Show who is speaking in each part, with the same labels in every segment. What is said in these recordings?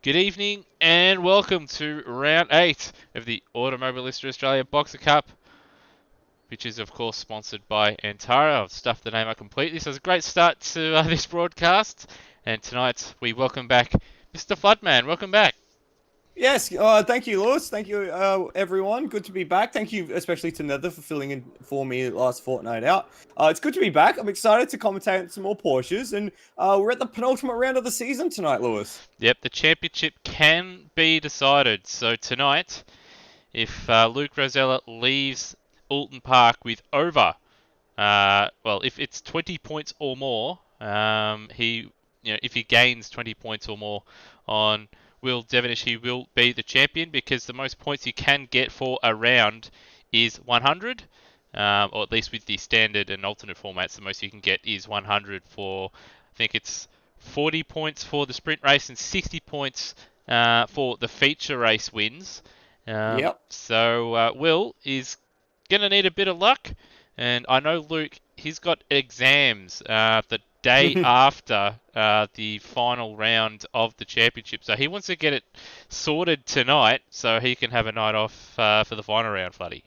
Speaker 1: Good evening and welcome to round 8 of the Automobilista Australia Boxer Cup, which is of course sponsored by Antara. I've stuffed the name up completely, so it's a great start to this broadcast. And tonight we welcome back Mr. Floodman. Welcome back.
Speaker 2: Yes, thank you, Lewis. Thank you, everyone. Good to be back. Thank you, especially to Nether for filling in for me last fortnight out. It's good to be back. I'm excited to commentate on some more Porsches, and we're at the penultimate round of the season tonight, Lewis.
Speaker 1: Yep, the championship can be decided. So tonight, if Luke Rosella leaves Oulton Park with over if it's 20 points or more, if he gains 20 points or more on Will Devonish, he will be the champion because the most points you can get for a round is 100, or at least with the standard and alternate formats, the most you can get is 100 for, I think it's 40 points for the sprint race and 60 points for the feature race wins.
Speaker 2: Yep.
Speaker 1: So Will is going to need a bit of luck. And I know Luke, he's got exams the day after the final round of the championship. So he wants to get it sorted tonight so he can have a night off for the final round, Floody.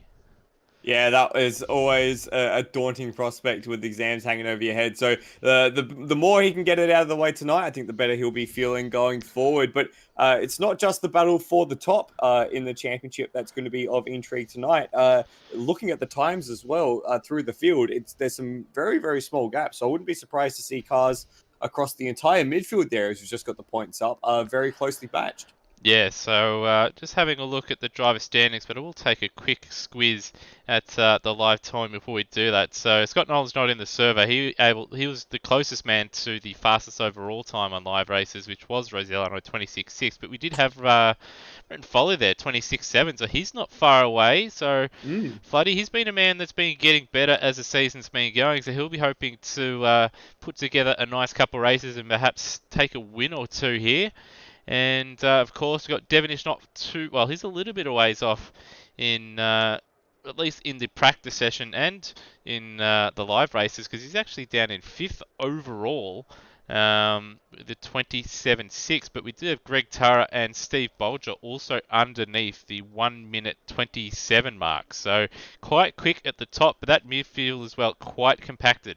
Speaker 2: Yeah, that is always a daunting prospect with exams hanging over your head. So the more he can get it out of the way tonight, I think the better he'll be feeling going forward. But it's not just the battle for the top in the championship that's going to be of intrigue tonight. Looking at the times as well through the field, there's some very, very small gaps. So I wouldn't be surprised to see cars across the entire midfield there, as we've just got the points up, very closely batched.
Speaker 1: Yeah, so just having a look at the driver standings, but I will take a quick squiz at the live time before we do that. So Scott Nolan's not in the server. He was the closest man to the fastest overall time on live races, which was Rosella on 26.6. But we did have Brenton Foley there, 26.7, so he's not far away. So
Speaker 2: Mm.
Speaker 1: Floody, he's been a man that's been getting better as the season's been going. So he'll be hoping to put together a nice couple of races and perhaps take a win or two here. And of course, we've got Devonish not too well. He's a little bit a ways off in at least in the practice session and in the live races because he's actually down in fifth overall. The 27.6, but we do have Greg Tara and Steve Bolger also underneath the 1 minute 27 mark. So quite quick at the top, but that midfield as well quite compacted.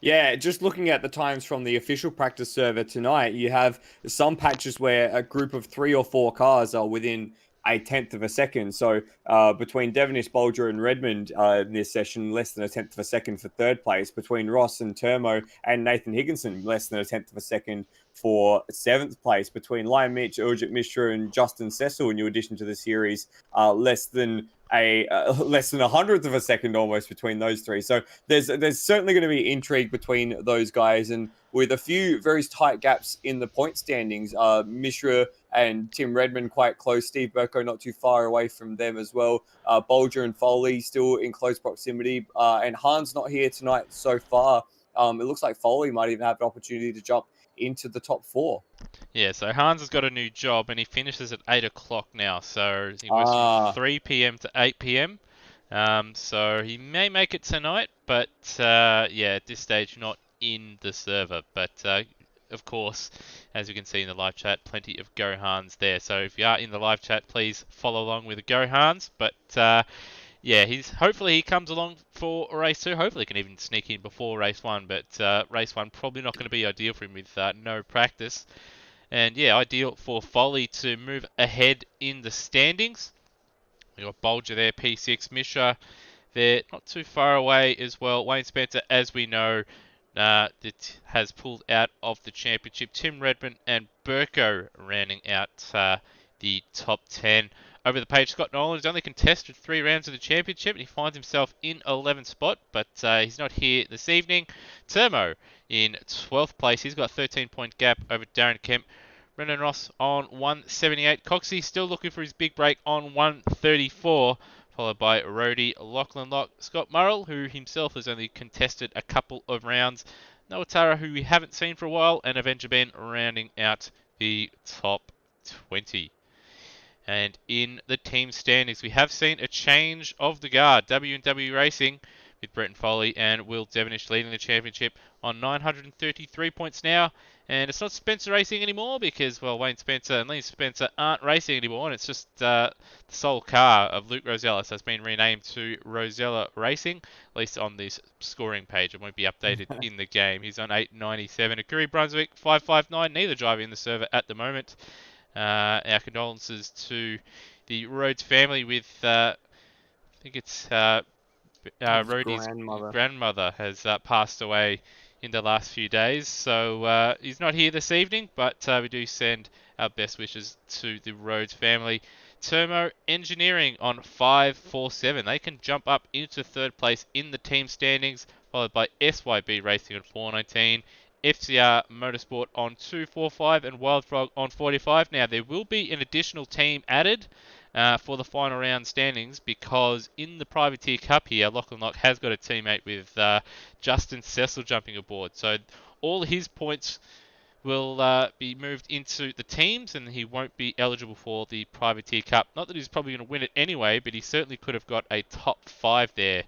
Speaker 2: Yeah, just looking at the times from the official practice server tonight, you have some patches where a group of 3 or 4 cars are within a tenth of a second. So between Devonish, Bolger, and Redmond in this session, less than a tenth of a second for third place. Between Ross and Termo and Nathan Higginson, less than a tenth of a second for seventh place. Between Lion Mitch, Urjit Mishra, and Justin Cecil, new addition to the series, less than a hundredth of a second almost between those three. So there's certainly going to be intrigue between those guys, and with a few very tight gaps in the point standings, Mishra and Tim Redmond quite close, Steve Burko not too far away from them as well, Bolger and Foley still in close proximity, and Han's not here tonight so far. It looks like Foley might even have an opportunity to jump into the top 4.
Speaker 1: Yeah, so Hans has got a new job and he finishes at 8 o'clock now. So he works from
Speaker 2: Ah,
Speaker 1: 3 p.m. to 8 p.m. So he may make it tonight, but yeah, at this stage, not in the server. But of course, as you can see in the live chat, plenty of Go Hans there. So if you are in the live chat, please follow along with the Go Hans. But yeah, hopefully he comes along for race 2. Hopefully he can even sneak in before race 1. But race 1 probably not going to be ideal for him with no practice. And yeah, ideal for Foley to move ahead in the standings. We've got Bolger there, P6. Mishra there, not too far away as well. Wayne Spencer, as we know, that has pulled out of the championship. Tim Redmond and Burko rounding out the top 10. Over the page, Scott Nolan has only contested 3 rounds of the championship and he finds himself in 11th spot, but he's not here this evening. Termo in 12th place. He's got a 13-point gap over Darren Kemp. Brendan Ross on 178. Coxie still looking for his big break on 134, followed by Rody Lachlan Lock. Scott Murrell, who himself has only contested a couple of rounds. Noah Tara, who we haven't seen for a while, and Avenger Ben rounding out the top 20. And in the team standings, we have seen a change of the guard. W&W Racing with Bretton Foley and Will Devenish leading the championship on 933 points now. And it's not Spencer Racing anymore because, well, Wayne Spencer and Lee Spencer aren't racing anymore, and it's just the sole car of Luke Rosella. So it's been renamed to Rosella Racing, at least on this scoring page. It won't be updated in the game. He's on 897. Akuri Brunswick 559. Neither driver in the server at the moment. Our condolences to the Rhodes family with, I think it's
Speaker 2: His
Speaker 1: Rhodey's
Speaker 2: grandmother.
Speaker 1: grandmother has passed away in the last few days. So he's not here this evening, but we do send our best wishes to the Rhodes family. Termo Engineering on 547. They can jump up into third place in the team standings, followed by SYB Racing on 419. FCR Motorsport on 245 and Wild Frog on 45. Now, there will be an additional team added for the final round standings because in the Privateer Cup here, Lachlan Locke has got a teammate with Justin Cecil jumping aboard. So all his points will be moved into the teams and he won't be eligible for the Privateer Cup. Not that he's probably going to win it anyway, but he certainly could have got a top 5 there.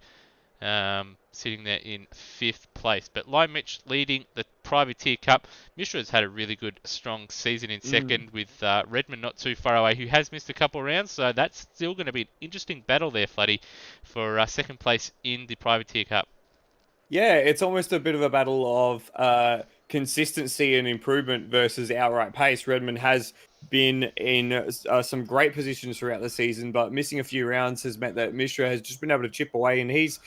Speaker 1: Sitting there in 5th place. But Lime Mitch leading the Privateer Cup. Mishra's had a really good, strong season in second with Redmond not too far away, who has missed a couple of rounds. So that's still going to be an interesting battle there, Floody, for second place in the Privateer Cup.
Speaker 2: Yeah, it's almost a bit of a battle of consistency and improvement versus outright pace. Redmond has been in some great positions throughout the season, but missing a few rounds has meant that Mishra has just been able to chip away, and he's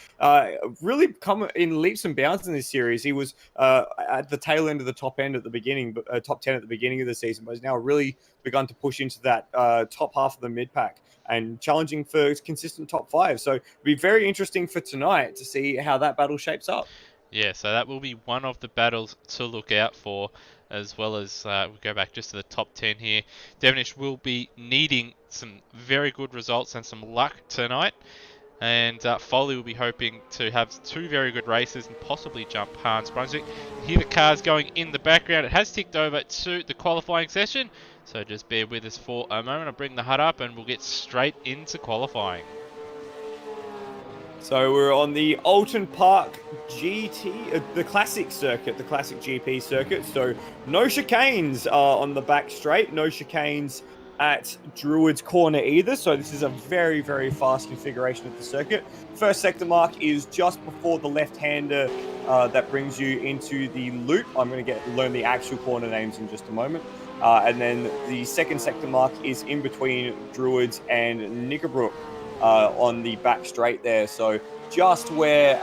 Speaker 2: really come in leaps and bounds in this series. He was at the tail end of the top end at the beginning, but top 10 at the beginning of the season, but has now really begun to push into that top half of the mid pack and challenging for consistent top 5. So it'll be very interesting for tonight to see how that battle shapes up.
Speaker 1: Yeah, so that will be one of the battles to look out for, as well as we'll go back just to the top 10 here. Devenish will be needing some very good results and some luck tonight. And Foley will be hoping to have 2 very good races and possibly jump Hans Brunswick. Here the car's going in the background. It has ticked over to the qualifying session. So just bear with us for a moment. I'll bring the HUD up and we'll get straight into qualifying.
Speaker 2: So we're on the Oulton Park GT, the classic circuit, the classic GP circuit. So no chicanes on the back straight, no chicanes at Druid's Corner either. So this is a very, very fast configuration of the circuit. First sector mark is just before the left-hander that brings you into the loop. I'm going to learn the actual corner names in just a moment. And then the second sector mark is in between Druids and Knickerbrook on the back straight there. So just where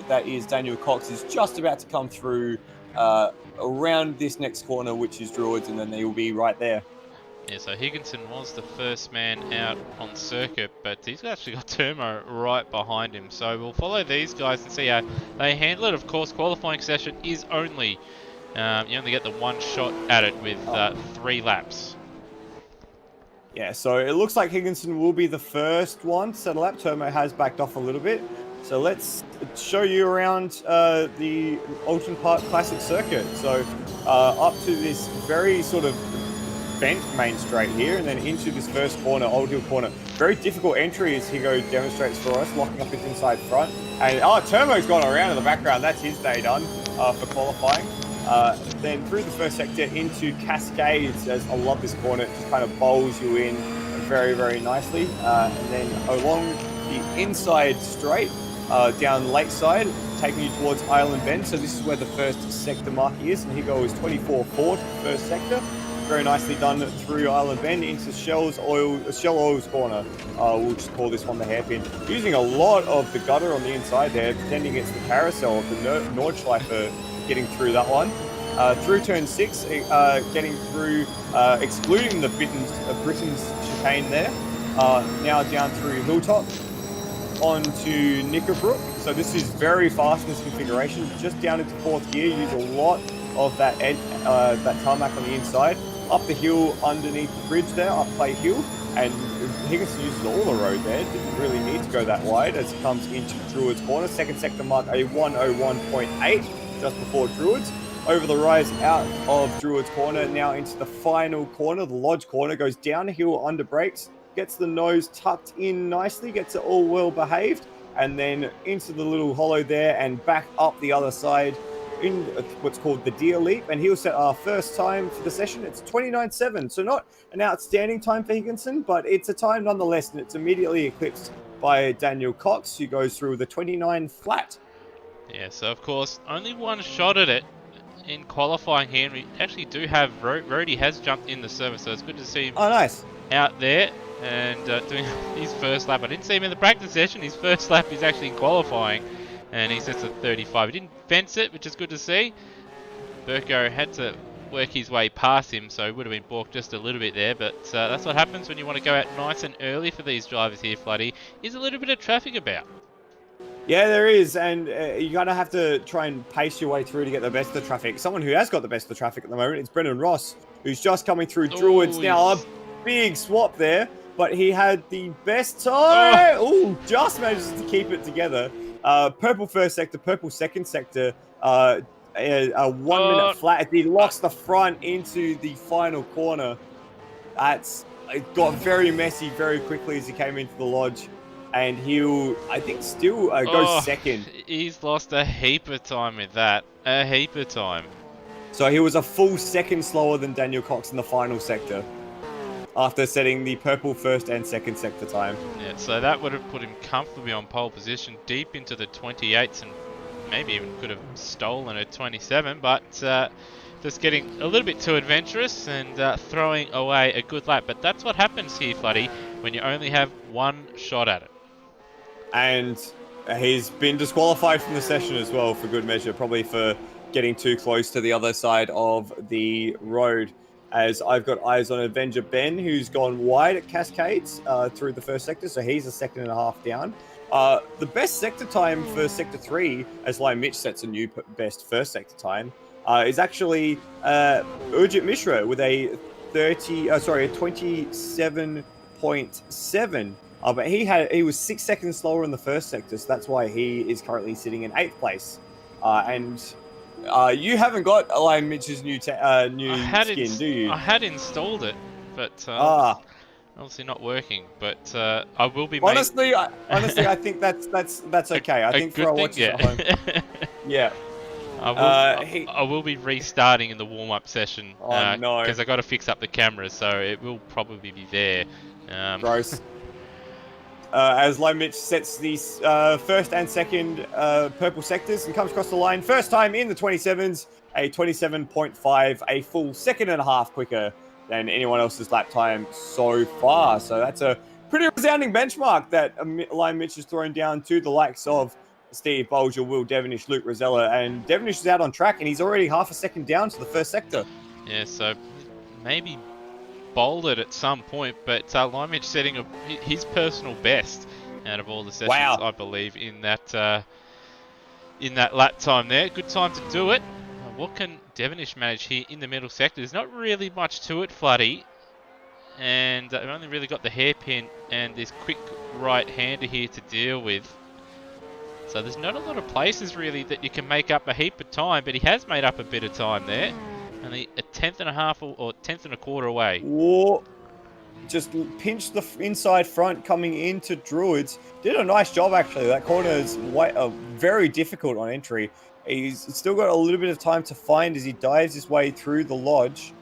Speaker 2: that is, Daniel Cox is just about to come through around this next corner, which is Druids, and then they will be right there.
Speaker 1: Yeah, so Higginson was the first man out on circuit, but he's actually got Termo right behind him. So we'll follow these guys and see how they handle it. Of course, qualifying session is only, you only get the one shot at it with 3 laps.
Speaker 2: Yeah, so it looks like Higginson will be the first one to settle up. Termo has backed off a little bit. So let's show you around the Oulton Park Classic Circuit. So up to this very sort of bent main straight here, and then into this first corner, Old Hill corner. Very difficult entry as Higo demonstrates for us, locking up his inside front. And Termo's gone around in the background. That's his day done for qualifying. Then through the first sector into Cascades, as I love this corner, it just kind of bowls you in very, very nicely. And then along the inside straight, down Lakeside, taking you towards Island Bend. So this is where the first sector mark is, and Higo is 24-4 first sector. Very nicely done through Island Bend into Shell Oil's corner. We'll just call this one the hairpin. Using a lot of the gutter on the inside there, pretending it's the carousel of the Nordschleifer, getting through that one. Through turn 6, getting through, excluding the Britain's chicane there. Now down through Hilltop onto Knickerbrook. So this is very fast in this configuration. Just down into 4th gear, use a lot of that tarmac on the inside. Up the hill underneath the bridge there, up Clay Hill, and Higginson uses all the road there. Didn't really need to go that wide as it comes into Druids Corner. Second sector mark a 101.8 just before Druids. Over the rise out of Druids Corner, now into the final corner, the Lodge Corner, goes down a hill under brakes, gets the nose tucked in nicely, gets it all well behaved, and then into the little hollow there and back up the other side in what's called the deer leap, and he'll set our first time for the session. It's 29.7, so not an outstanding time for Higginson, but it's a time nonetheless, and it's immediately eclipsed by Daniel Cox, who goes through the 29 flat.
Speaker 1: Yeah, so of course, only one shot at it in qualifying here, and we actually do have Rody has jumped in the server, so it's good to see him out there and doing his first lap. I didn't see him in the practice session. His first lap is actually in qualifying, and he sets a 35. He didn't fence it, which is good to see. Burko had to work his way past him, so he would have been balked just a little bit there, but that's what happens when you want to go out nice and early for these drivers here, Floody. There's a little bit of traffic about.
Speaker 2: Yeah, there is, and you're going to have to try and pace your way through to get the best of the traffic. Someone who has got the best of the traffic at the moment is Brendan Ross, who's just coming through Druids. Now, a big swap there, but he had the best time. Just manages to keep it together. Purple first sector, purple second sector, a 1 minute flat as he locks the front into the final corner. It got very messy very quickly as he came into the lodge. And he'll, I think, still go second.
Speaker 1: He's lost a heap of time with that. A heap of time.
Speaker 2: So he was a full second slower than Daniel Cox in the final sector, after setting the purple first and second sector time.
Speaker 1: Yeah, so that would have put him comfortably on pole position, deep into the 28s, and maybe even could have stolen a 27, but just getting a little bit too adventurous and throwing away a good lap. But that's what happens here, Floody, when you only have one shot at it.
Speaker 2: And he's been disqualified from the session as well, for good measure, probably for getting too close to the other side of the road. As I've got eyes on Avenger Ben, who's gone wide at Cascades through the first sector, so he's a second and a half down. The best sector time for Sector 3, as Lion Mitch sets a new best first sector time, is actually Urjit Mishra with a 27.7. But he was 6 seconds slower in the first sector, so that's why he is currently sitting in 8th place. You haven't got Lion Mitch's new skin, do you?
Speaker 1: I had installed it, but obviously not working. But I will be.
Speaker 2: Honestly, I think that's okay. I think for our watchers at home, yeah.
Speaker 1: I will be restarting in the warm-up session.
Speaker 2: No,
Speaker 1: because I got to fix up the camera, so it will probably be there.
Speaker 2: Gross. As Lion Mitch sets these first and second purple sectors and comes across the line. First time in the 27s, a 27.5, a full second and a half quicker than anyone else's lap time so far. So that's a pretty resounding benchmark that Lion Mitch has thrown down to the likes of Steve Bolger, Will Devonish, Luke Rosella, and Devonish is out on track, and he's already half a second down to the first sector.
Speaker 1: Yeah, so maybe bolded at some point, but Lion Mitch setting his personal best out of all the sessions, I believe, in that lap time there. Good time to do it. What can Devonish manage here in the middle sector? There's not really much to it, Floody, and I've only really got the hairpin and this quick right-hander here to deal with. So there's not a lot of places really that you can make up a heap of time, but he has made up a bit of time there. Only a 10th and a half or 10th and a quarter away.
Speaker 2: Whoa. Just pinched the inside front coming into Druids. Did a nice job, actually. That corner is very difficult on entry. He's still got a little bit of time to find as he dives his way through the lodge.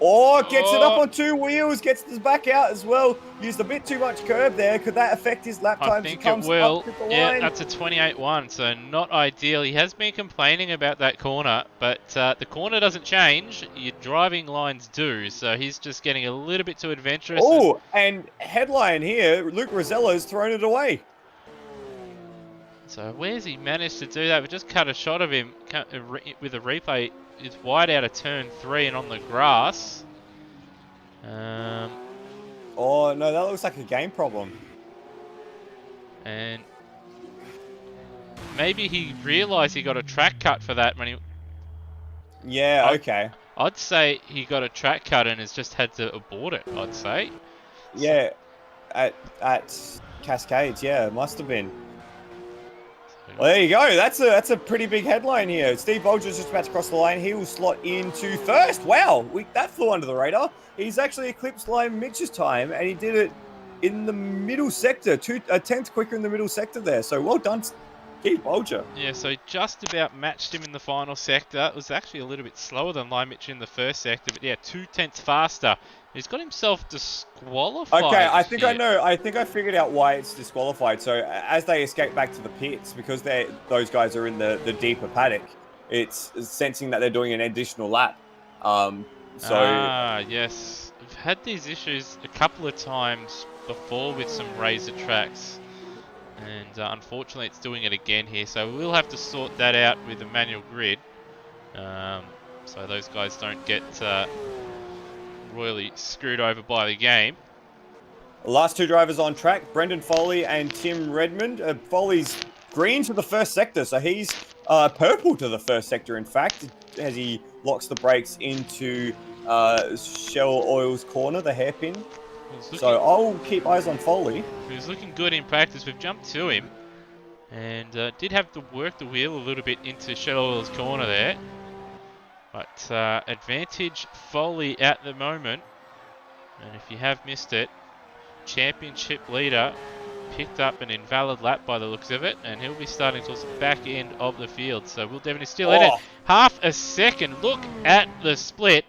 Speaker 2: Gets it up on 2 wheels, gets his back out as well. Used a bit too much curb there. Could that affect his lap time?
Speaker 1: I think it will. Yeah, that's a 28.1, so not ideal. He has been complaining about that corner, but the corner doesn't change. Your driving lines do, so he's just getting a little bit too adventurous.
Speaker 2: Oh, and headline here, Luke Rosella's thrown it away.
Speaker 1: So where's he managed to do that? We just cut a shot of him with a replay. It's wide out of turn 3 and on the grass.
Speaker 2: Oh, no, that looks like a game problem.
Speaker 1: And maybe he realised he got a track cut for that when he...
Speaker 2: Yeah, okay.
Speaker 1: I'd say he got a track cut and has just had to abort it, I'd say.
Speaker 2: Yeah, at Cascades, yeah, it must have been. Well, there you go. That's a pretty big headline here. Steve Bolger's just about to cross the line. He will slot into first. Wow, that flew under the radar. He's actually eclipsed Lion Mitch's time, and he did it in the middle sector, a tenth quicker in the middle sector there. So well done, Steve Bolger.
Speaker 1: Yeah, so just about matched him in the final sector. It was actually a little bit slower than Limich in the first sector, but yeah, 2/10 faster. He's got himself disqualified.
Speaker 2: Okay, I think I
Speaker 1: here.
Speaker 2: know. I think I figured out why it's disqualified. So as they escape back to the pits, because those guys are in the deeper paddock, it's sensing that they're doing an additional lap.
Speaker 1: Yes. I've had these issues a couple of times before with some razor tracks. And unfortunately it's doing it again here. So we'll have to sort that out with the manual grid. So those guys don't get royally screwed over by the game.
Speaker 2: The last two drivers on track, Brendan Foley and Tim Redmond. Foley's green to the first sector, so he's purple to the first sector, in fact, as he locks the brakes into Shell Oil's corner, the hairpin. So I'll keep eyes on Foley.
Speaker 1: He was looking good in practice. We've jumped to him. And did have to work the wheel a little bit into Shell Oil's corner there. But advantage Foley at the moment. And if you have missed it, championship leader picked up an invalid lap by the looks of it, and he'll be starting towards the back end of the field. So Will Devaney still in it. Half a second. Look at the split.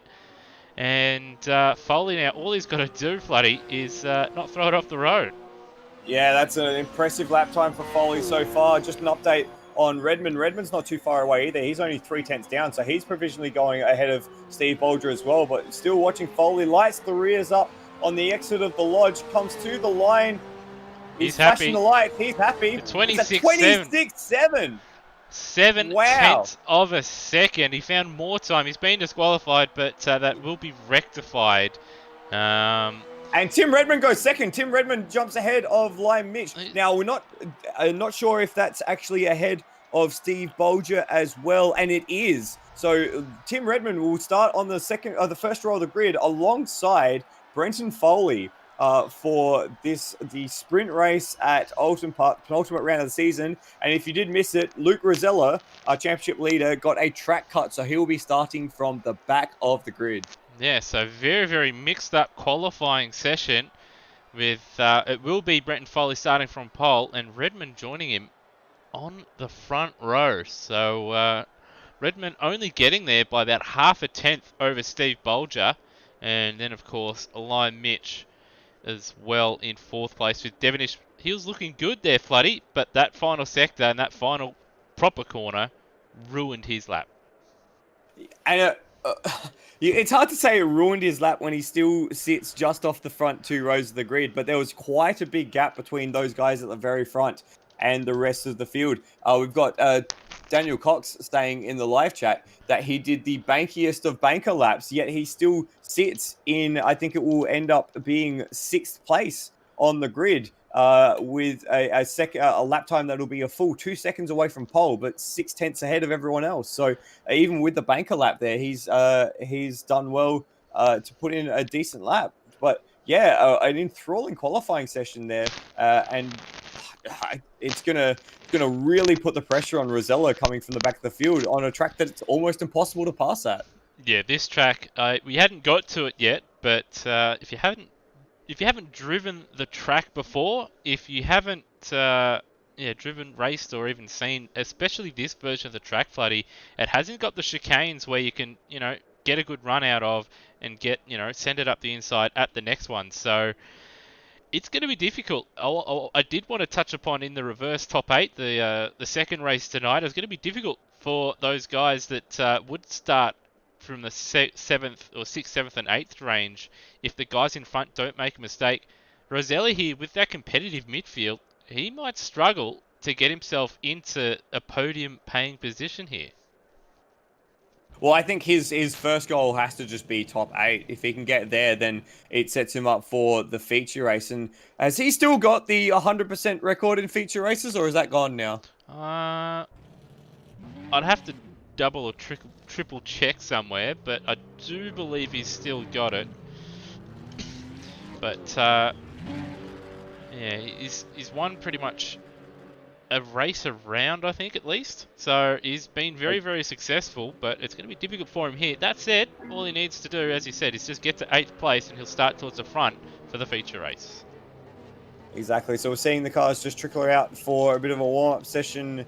Speaker 1: And Foley now, all he's got to do, Floody, is not throw it off the road.
Speaker 2: Yeah, that's an impressive lap time for Foley so far. Just an update on Redmond. Redmond's not too far away either. He's only 3/10 down, so he's provisionally going ahead of Steve Bolger as well. But still watching Foley, lights the rears up on the exit of the lodge, comes to the line. He's flashing the light. He's happy.
Speaker 1: 26-7. 7/10 of a second. He found more time. He's been disqualified, but that will be rectified.
Speaker 2: And Tim Redmond goes second. Tim Redmond jumps ahead of Lime Mitch. Now, we're not sure if that's actually ahead of Steve Bolger as well, and it is. So Tim Redmond will start on the first row of the grid alongside Brenton Foley for the sprint race at Oulton Park, penultimate round of the season. And if you did miss it, Luke Rosella, our championship leader, got a track cut, so he'll be starting from the back of the grid.
Speaker 1: Yeah, so very, very mixed up qualifying session with, it will be Brenton Foley starting from pole and Redmond joining him on the front row. So Redmond only getting there by about half a tenth over Steve Bolger. And then, of course, Lime Mitch as well in fourth place with Devonish. He was looking good there, Floody, but that final sector and that final proper corner ruined his lap.
Speaker 2: And it's hard to say it ruined his lap when he still sits just off the front two rows of the grid, but there was quite a big gap between those guys at the very front and the rest of the field. We've got Daniel Cox saying in the live chat that he did the bankiest of banker laps, yet he still sits in, I think it will end up being 6th place on the grid with a lap time that'll be a full 2 seconds away from pole, but 6/10 ahead of everyone else. So even with the banker lap there, he's done well to put in a decent lap. But yeah, an enthralling qualifying session there, and it's gonna really put the pressure on Rosella coming from the back of the field on a track that it's almost impossible to pass at.
Speaker 1: Yeah, this track we hadn't got to it yet, but if you haven't driven the track before, if you haven't driven, raced, or even seen, especially this version of the track, Floody, it hasn't got the chicanes where you can get a good run out of and get send it up the inside at the next one. So it's going to be difficult. I did want to touch upon in the reverse top 8, the second race tonight. It's going to be difficult for those guys that would start from the 7th or 6th, 7th and 8th range if the guys in front don't make a mistake. Rosella here, with that competitive midfield, he might struggle to get himself into a podium paying position here.
Speaker 2: Well, I think his first goal has to just be top 8. If he can get there, then it sets him up for the feature race. And has he still got the 100% record in feature races, or is that gone now?
Speaker 1: I'd have to double or triple check somewhere, but I do believe he's still got it. But yeah, he's won pretty much a race around, I think, at least. So he's been very, very successful, but it's going to be difficult for him here. That said, all he needs to do, as he said, is just get to 8th place and he'll start towards the front for the feature race.
Speaker 2: Exactly. So we're seeing the cars just trickle out for a bit of a warm up session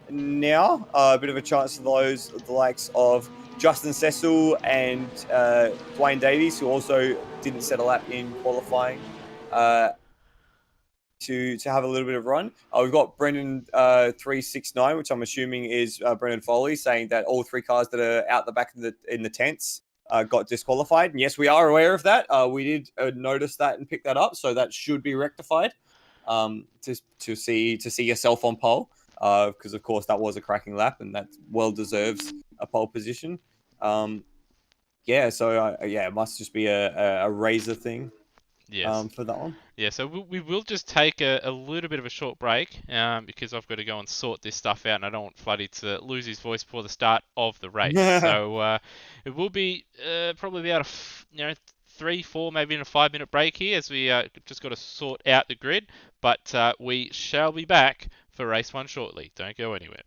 Speaker 2: now. A bit of a chance for the likes of Justin Cecil and Dwayne Davies, who also didn't set a lap in qualifying. Uh, to have a little bit of run. We've got Brendan 369, which I'm assuming is Brendan Foley, saying that all three cars that are out the back in the tents got disqualified. And yes, we are aware of that. We did notice that and pick that up, so that should be rectified. To see yourself on pole, because of course that was a cracking lap and that well deserves a pole position. Yeah, so yeah, it must just be a razor thing
Speaker 1: Yes.
Speaker 2: for that one.
Speaker 1: Yeah, so we will just take a little bit of a short break because I've got to go and sort this stuff out, and I don't want Floody to lose his voice before the start of the race. So it will be probably about 3, 4, maybe in a 5 minute break here as we just got to sort out the grid. But we shall be back for race one shortly. Don't go anywhere.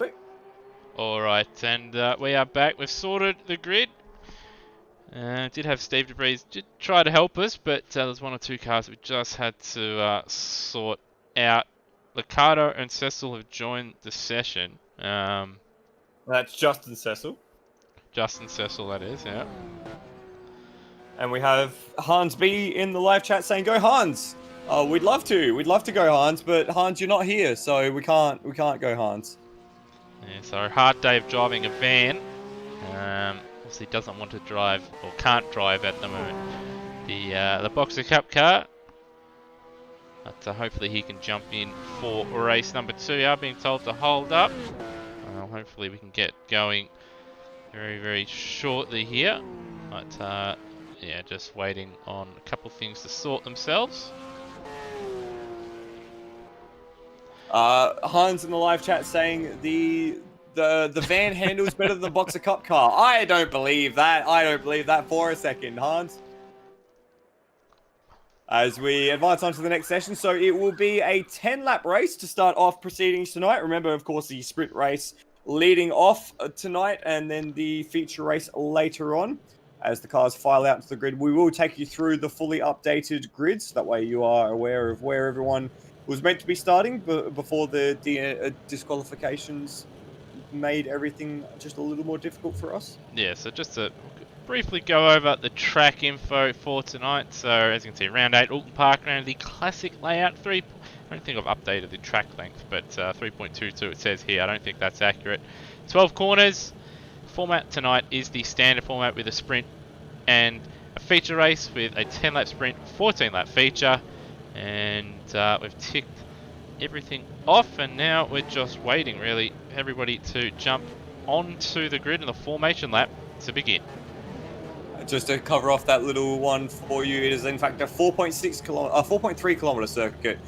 Speaker 2: Click.
Speaker 1: All right, and we are back. We've sorted the grid. Did have Steve DeBreeze did try to help us, but there's one or two cars we just had to sort out. Ricardo and Cecil have joined the session.
Speaker 2: That's Justin Cecil.
Speaker 1: Justin Cecil, that is, yeah.
Speaker 2: And we have Hans B in the live chat saying, "Go Hans." We'd love to go Hans, but Hans, you're not here, so we can't go Hans.
Speaker 1: Yeah, so hard day of driving a van. Obviously doesn't want to drive or can't drive at the moment. The Boxer Cup car. But hopefully he can jump in for race number 2. We are being told to hold up. Hopefully we can get going very, very shortly here. But yeah, just waiting on a couple of things to sort themselves.
Speaker 2: Hans in the live chat saying the van handles better than the Boxer Cup car. I don't believe that. I don't believe that for a second, Hans. As we advance on to the next session, so it will be a 10-lap race to start off proceedings tonight. Remember, of course, the sprint race leading off tonight, and then the feature race later on. As the cars file out into the grid, we will take you through the fully updated grids. So that way you are aware of where everyone was meant to be starting before the disqualifications made everything just a little more difficult for us.
Speaker 1: Yeah, so just to briefly go over the track info for tonight. So as you can see, round 8, Oulton Park, round the classic layout. I don't think I've updated the track length, but 3.22 it says here. I don't think that's accurate. 12 corners. Format tonight is the standard format with a sprint and a feature race with a 10-lap sprint, 14-lap feature. And we've ticked everything off, and now we're just waiting, really, everybody to jump onto the grid in the formation lap to begin.
Speaker 2: Just to cover off that little one for you, it is in fact a 4.3 kilometer circuit,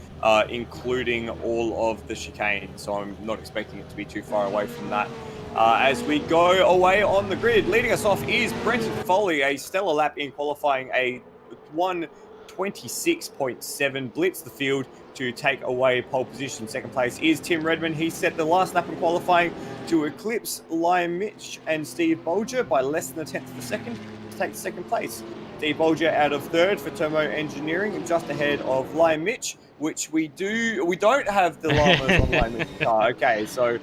Speaker 2: including all of the chicane. So I'm not expecting it to be too far away from that. As we go away on the grid, leading us off is Brenton Foley, a stellar lap in qualifying, a 1:26.7 blitz the field to take away pole position. Second place is Tim Redmond. He set the last lap in qualifying to eclipse Liam Mitch and Steve Bolger by less than a tenth of a second to take second place. Steve Bolger out of third for Turbo Engineering, and just ahead of Liam Mitch, which we don't have the llamas on Liam Mitch. Okay, so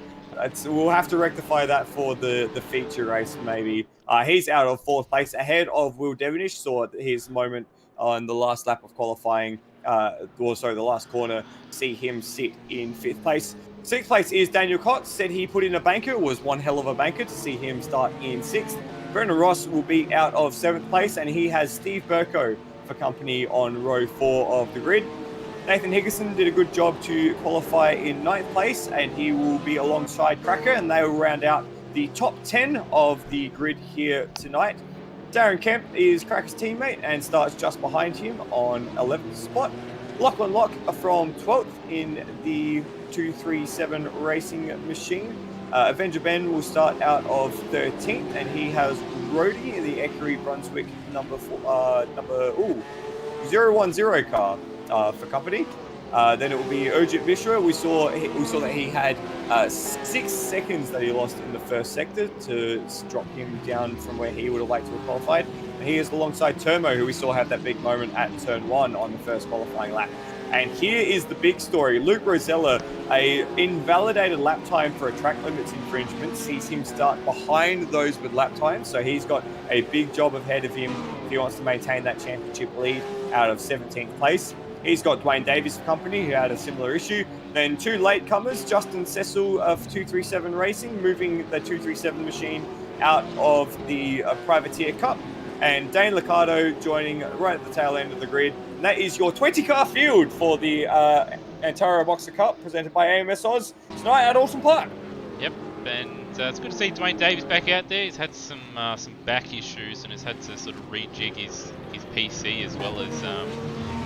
Speaker 2: we'll have to rectify that for the feature race maybe. He's out of fourth place ahead of Will Devonish. Saw his moment on the last lap of qualifying, the last corner, see him sit in fifth place. Sixth place is Daniel Cott. Said he put in a banker. It was one hell of a banker to see him start in sixth. Brendan Ross will be out of seventh place, and he has Steve Burko for company on row 4 of the grid. Nathan Higginson did a good job to qualify in ninth place, and he will be alongside Cracker, and they will round out the top 10 of the grid here tonight. Darren Kemp is Cracker's teammate and starts just behind him on 11th spot. Lachlan Locke from 12th in the 237 racing machine. Avenger Ben will start out of 13th, and he has Rhodey in the Ekery Brunswick number 010 car for company. Then it will be Ojit Vishwa. We saw that he had 6 seconds that he lost in the first sector to drop him down from where he would have liked to have qualified. And he is alongside Termo, who we saw have that big moment at turn 1 on the first qualifying lap. And here is the big story. Luke Rosella, a invalidated lap time for a track limits infringement, sees him start behind those with lap time. So he's got a big job ahead of him if he wants to maintain that championship lead out of 17th place. He's got Dwayne Davis for company, who had a similar issue. Then 2 latecomers, Justin Cecil of 237 Racing, moving the 237 machine out of the Privateer Cup. And Dane Liccardo joining right at the tail end of the grid. And that is your 20-car field for the Antara Boxer Cup, presented by AMSOZ tonight at Oulton Park.
Speaker 1: Yep, and it's good to see Dwayne Davis back out there. He's had some back issues and has had to sort of rejig his PC as well as the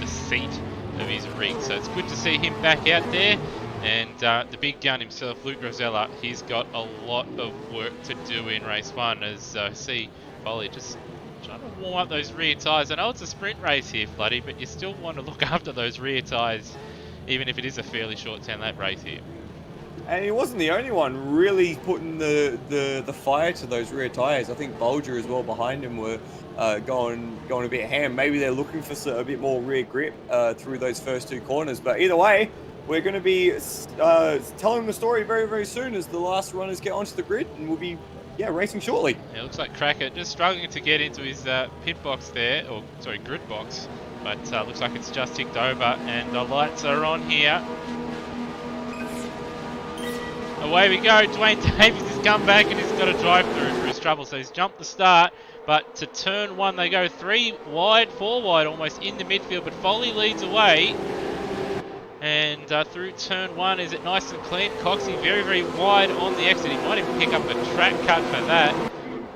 Speaker 1: seat of his rig. So it's good to see him back out there. And the big gun himself, Luke Rosella, he's got a lot of work to do in race 1 as see Foley just trying to warm up those rear tyres. I know it's a sprint race here, Floody, but you still want to look after those rear tyres, even if it is a fairly short 10-lap race here.
Speaker 2: And he wasn't the only one really putting the fire to those rear tires. I think Bolger as well behind him were going a bit ham. Maybe they're looking for a bit more rear grip through those first two corners. But either way, we're going to be telling the story very, very soon as the last runners get onto the grid, and we'll be racing shortly.
Speaker 1: Yeah, it looks like Cracker just struggling to get into his pit box there, or sorry, grid box. But looks like it's just ticked over, and the lights are on here. Away we go. Dwayne Davies has come back and he's got a drive through for his trouble. So he's jumped the start, but to turn one they go 3 wide, 4 wide almost in the midfield, but Foley leads away. And through turn 1, is it nice and clean? Coxie very, very wide on the exit. He might even pick up a track cut for that.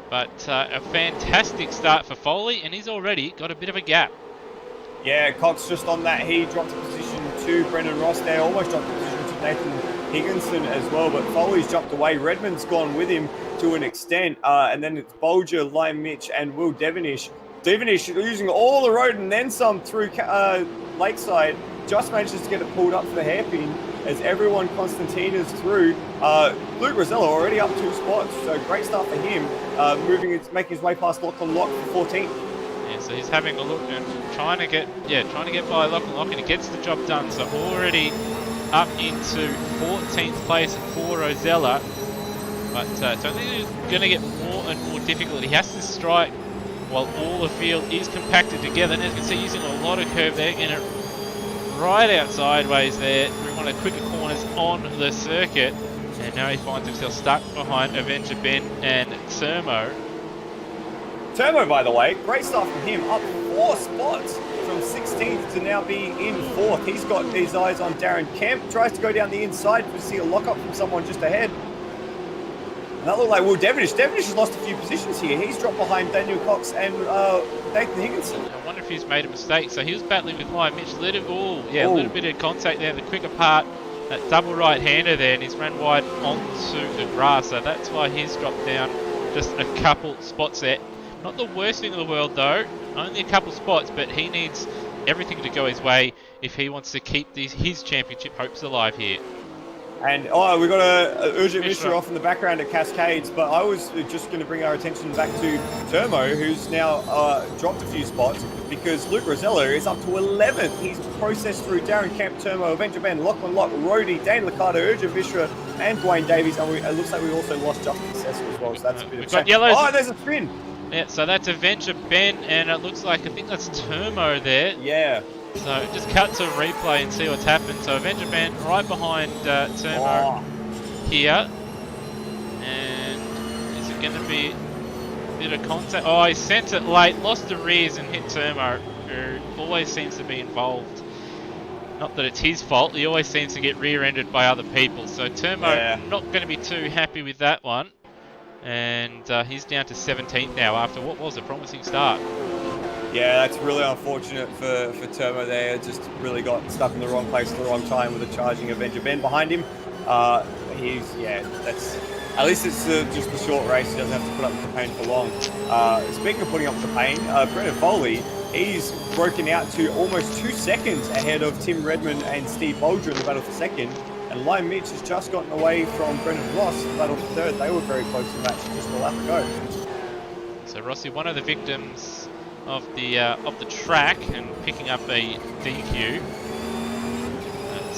Speaker 1: But a fantastic start for Foley, and he's already got a bit of a gap.
Speaker 2: Yeah, Cox just on that. He dropped a position to Brendan Ross there, almost dropped a position to Nathan Higginson as well, but Foley's jumped away. Redmond's gone with him to an extent, and then it's Bolger, Lime Mitch, and Will Devonish. Devonish using all the road and then some through Lakeside, just manages to get it pulled up for the hairpin as everyone Constantina's through. Luke Rosella already up 2 spots, so great start for him, making his way past Lock on Lock for 14th.
Speaker 1: Yeah, so he's having a look and trying to get by Lock and Lock, and he gets the job done. So already up into 14th place for Rosella, but it's only going to get more and more difficult. He has to strike while all the field is compacted together, and as you can see, using a lot of curve there, getting it right out sideways there through one of the quicker corners on the circuit, and now he finds himself stuck behind Avenger Ben and Termo.
Speaker 2: Termo, by the way, great start from him, up 4 spots from 16th to now be in 4th. He's got his eyes on Darren Kemp, tries to go down the inside to see a lock up from someone just ahead. And that looked like Will Devonish. Devonish has lost a few positions here. He's dropped behind Daniel Cox and Nathan Higginson.
Speaker 1: I wonder if he's made a mistake. So he was battling with Lion Mitch. A little bit of contact there. The quicker part, that double right-hander there, and he's ran wide onto the grass. So that's why he's dropped down just a couple spots there. Not the worst thing in the world though, only a couple spots, but he needs everything to go his way if he wants to keep his championship hopes alive here.
Speaker 2: And we've got a urgent Mishra off in the background at Cascades, but I was just going to bring our attention back to Termo, who's now dropped a few spots because Luke Rosella is up to 11th. He's processed through Darren Camp, Termo, Avenger Ben, Lachlan Locke, Rhodey, Dane Licata, Urgent Mishra, and Dwayne Davies. And it looks like we also lost Justin Cecil as well, so that's a bit of a shame.
Speaker 1: Yellows.
Speaker 2: Oh, there's a spin.
Speaker 1: Yeah, so that's Avenger Ben, and it looks like, I think that's Termo there.
Speaker 2: Yeah.
Speaker 1: So just cut to replay and see what's happened. So Avenger Ben right behind Termo here. And is it going to be a bit of contact? Oh, he sent it late, lost the rears and hit Termo, who always seems to be involved. Not that it's his fault, he always seems to get rear-ended by other people. So Termo not going to be too happy with that one. And he's down to 17th now after what was a promising start.
Speaker 2: Yeah, that's really unfortunate for Termo there. Just really got stuck in the wrong place at the wrong time with a charging Avenger Ben behind him. That's at least it's just a short race. He doesn't have to put up with the pain for long. Speaking of putting up with the pain, Brendan Foley, he's broken out to almost 2 seconds ahead of Tim Redmond and Steve Bolger in the battle for second. And Lime Mitch has just gotten away from Brendan Ross in the battle for third. They were very close to the match just a lap ago. So
Speaker 1: Rossi, one of the victims of the track and picking up a DQ.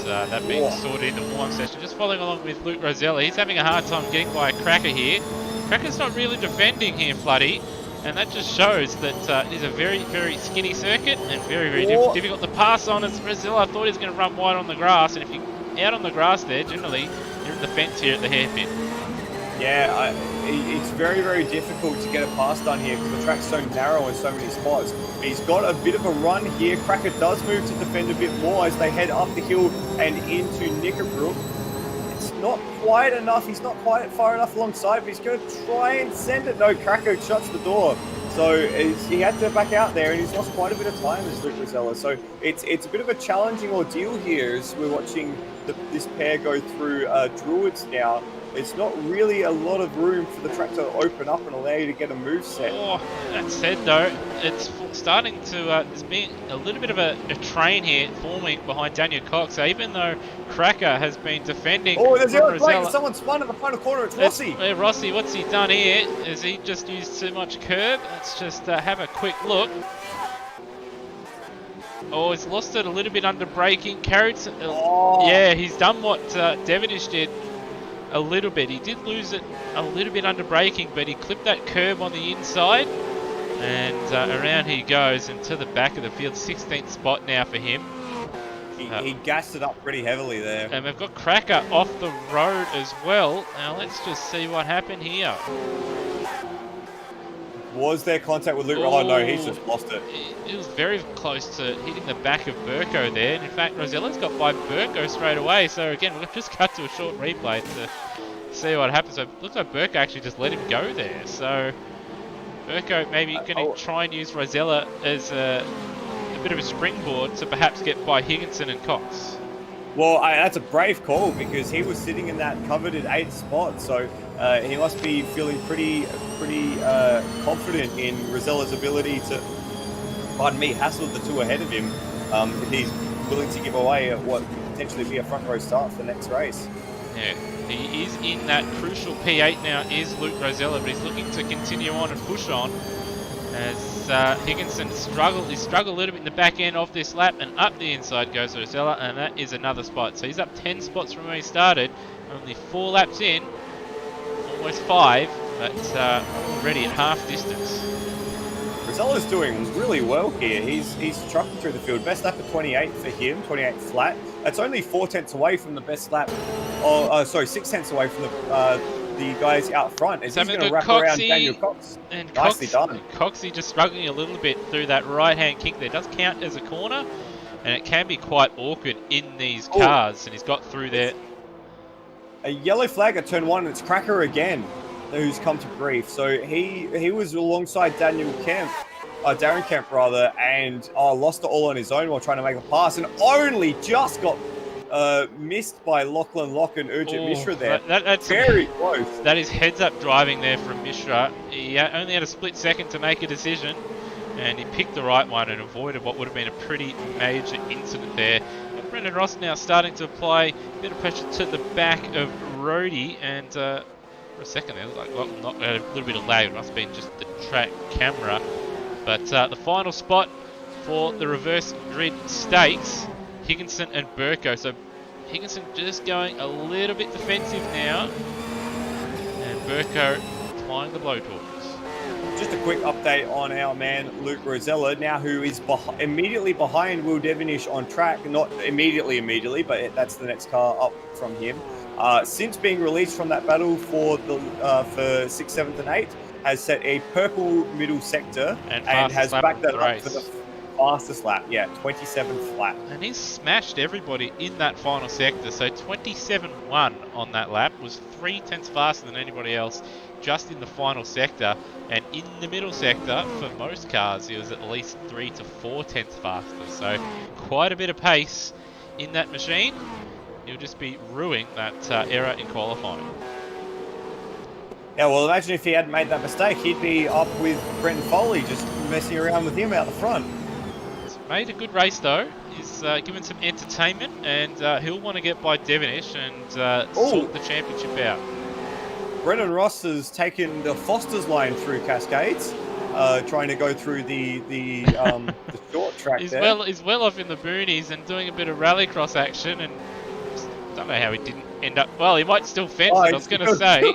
Speaker 1: That being sorted in the warm session. Just following along with Luke Rosella. He's having a hard time getting by Cracker here. Cracker's not really defending here, Floody. And that just shows that it is a very, very skinny circuit and very, very difficult to pass on. As Rosella thought he was going to run wide on the grass. And if you're out on the grass there, generally, you're at the fence here at the hairpin.
Speaker 2: Yeah, it's very, very difficult to get a pass done here because the track's so narrow in so many spots. He's got a bit of a run here. Cracker does move to defend a bit more as they head up the hill and into Knickerbrook. It's not quite enough. He's not quite far enough alongside, but he's going to try and send it. No, Cracker shuts the door. So he had to back out there, and he's lost quite a bit of time as Luke Rosella. So it's a bit of a challenging ordeal here as we're watching this pair go through Druids now. it's not really a lot of room for the track to open up and allow you to get a move set.
Speaker 1: Oh, that said though, it's starting to, there's been a little bit of a train here forming behind Daniel Cox. So even though Cracker has been defending
Speaker 2: Oh, there's
Speaker 1: Bruno
Speaker 2: yellow flag.
Speaker 1: Rosella,
Speaker 2: Someone spun in the final corner. It's Rossi.
Speaker 1: Rossi, what's he done here? Has he just used too much curb? Let's just have a quick look. Oh, he's lost it a little bit under braking. Carried some, yeah, he's done what Devonish did a little bit. He did lose it a little bit under braking, but he clipped that curb on the inside. And around he goes into the back of the field. 16th spot now for him.
Speaker 2: He gassed it up pretty heavily there.
Speaker 1: And we've got Cracker off the road as well. Now let's just see what happened here.
Speaker 2: Was there contact with Luke? Oh no, he's just lost it.
Speaker 1: It was very close to hitting the back of Burko there. And in fact, Rosella's got by Burko straight away. So again, we'll just cut to a short replay to see what happens. So it looks like Burko actually just let him go there. So Burko maybe going to try and use Rosella as a bit of a springboard to perhaps get by Higginson and Cox.
Speaker 2: Well, that's a brave call because he was sitting in that coveted 8th spot, so he must be feeling pretty confident in Rosella's ability to, pardon me, hassle the two ahead of him. If he's willing to give away what could potentially be a front row start for the next race.
Speaker 1: Yeah, he is in that crucial P8 now, is Luke Rosella, but he's looking to continue on and push on as Higginson struggled a little bit in the back end of this lap, and up the inside goes Rosella, and that is another spot. So he's up 10 spots from where he started, only 4 laps in, almost 5, but already at half distance.
Speaker 2: Rosella's doing really well here. He's trucking through the field. Best lap of 28 for him, 28 flat. That's only 4 tenths away from the best lap. Oh, sorry, 6 tenths away from the guys out front. Is he's going to wrap around Daniel Cox.
Speaker 1: And
Speaker 2: nicely done.
Speaker 1: Coxie just struggling a little bit through that right-hand kick there. It does count as a corner, and it can be quite awkward in these cars, and he's got through there.
Speaker 2: A yellow flag at turn 1, and it's Cracker again, who's come to grief. So he was alongside Darren Kemp rather, and lost it all on his own while trying to make a pass, and only just got missed by Lachlan Locke and Urgent Mishra there. That's very close.
Speaker 1: That is heads-up driving there from Mishra. He only had a split second to make a decision, and he picked the right one and avoided what would have been a pretty major incident there. But Brendan Ross now starting to apply a bit of pressure to the back of Rhodey, and for a second there, it looked like a little bit of lag. It must have been just the track camera. But the final spot for the reverse grid stakes, Higginson and Burko. So Higginson just going a little bit defensive now, and Burko applying the blowtorches.
Speaker 2: Just a quick update on our man Luke Rosella now, who is immediately behind Will Devonish on track. Not immediately, but that's the next car up from him. Since being released from that battle for 6th, 7th, and 8th, has set a purple middle sector and has backed that up for the fastest lap. Yeah, 27 flat.
Speaker 1: And he's smashed everybody in that final sector. So 27.1 on that lap was 3 tenths faster than anybody else just in the final sector. And in the middle sector, for most cars, he was at least 3 to 4 tenths faster. So quite a bit of pace in that machine. He'll just be ruining that error in qualifying.
Speaker 2: Yeah, well, imagine if he hadn't made that mistake, he'd be up with Brenton Foley, just messing around with him out the front.
Speaker 1: He's made a good race, though. He's given some entertainment, and he'll want to get by Devonish and sort the championship out.
Speaker 2: Brendan Ross has taken the Foster's line through Cascades, trying to go through the short track there.
Speaker 1: He's well off in the boonies and doing a bit of rallycross action, and I don't know how he didn't end up... Well, he might still fence it, I was going to say.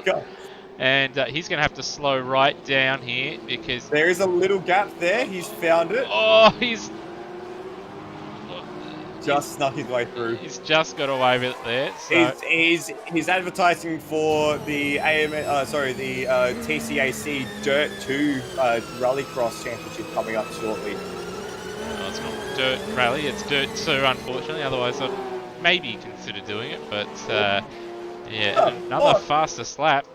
Speaker 1: And he's going to have to slow right down here because...
Speaker 2: There is a little gap there. He's found it.
Speaker 1: Oh, he's...
Speaker 2: Just snuck his way through.
Speaker 1: He's just got away with it there. So.
Speaker 2: He's advertising for the TCAC Dirt 2 Rallycross Championship coming up shortly.
Speaker 1: No, it's not Dirt Rally, it's Dirt 2, unfortunately. Otherwise, I'd maybe consider doing it. But, another fastest lap.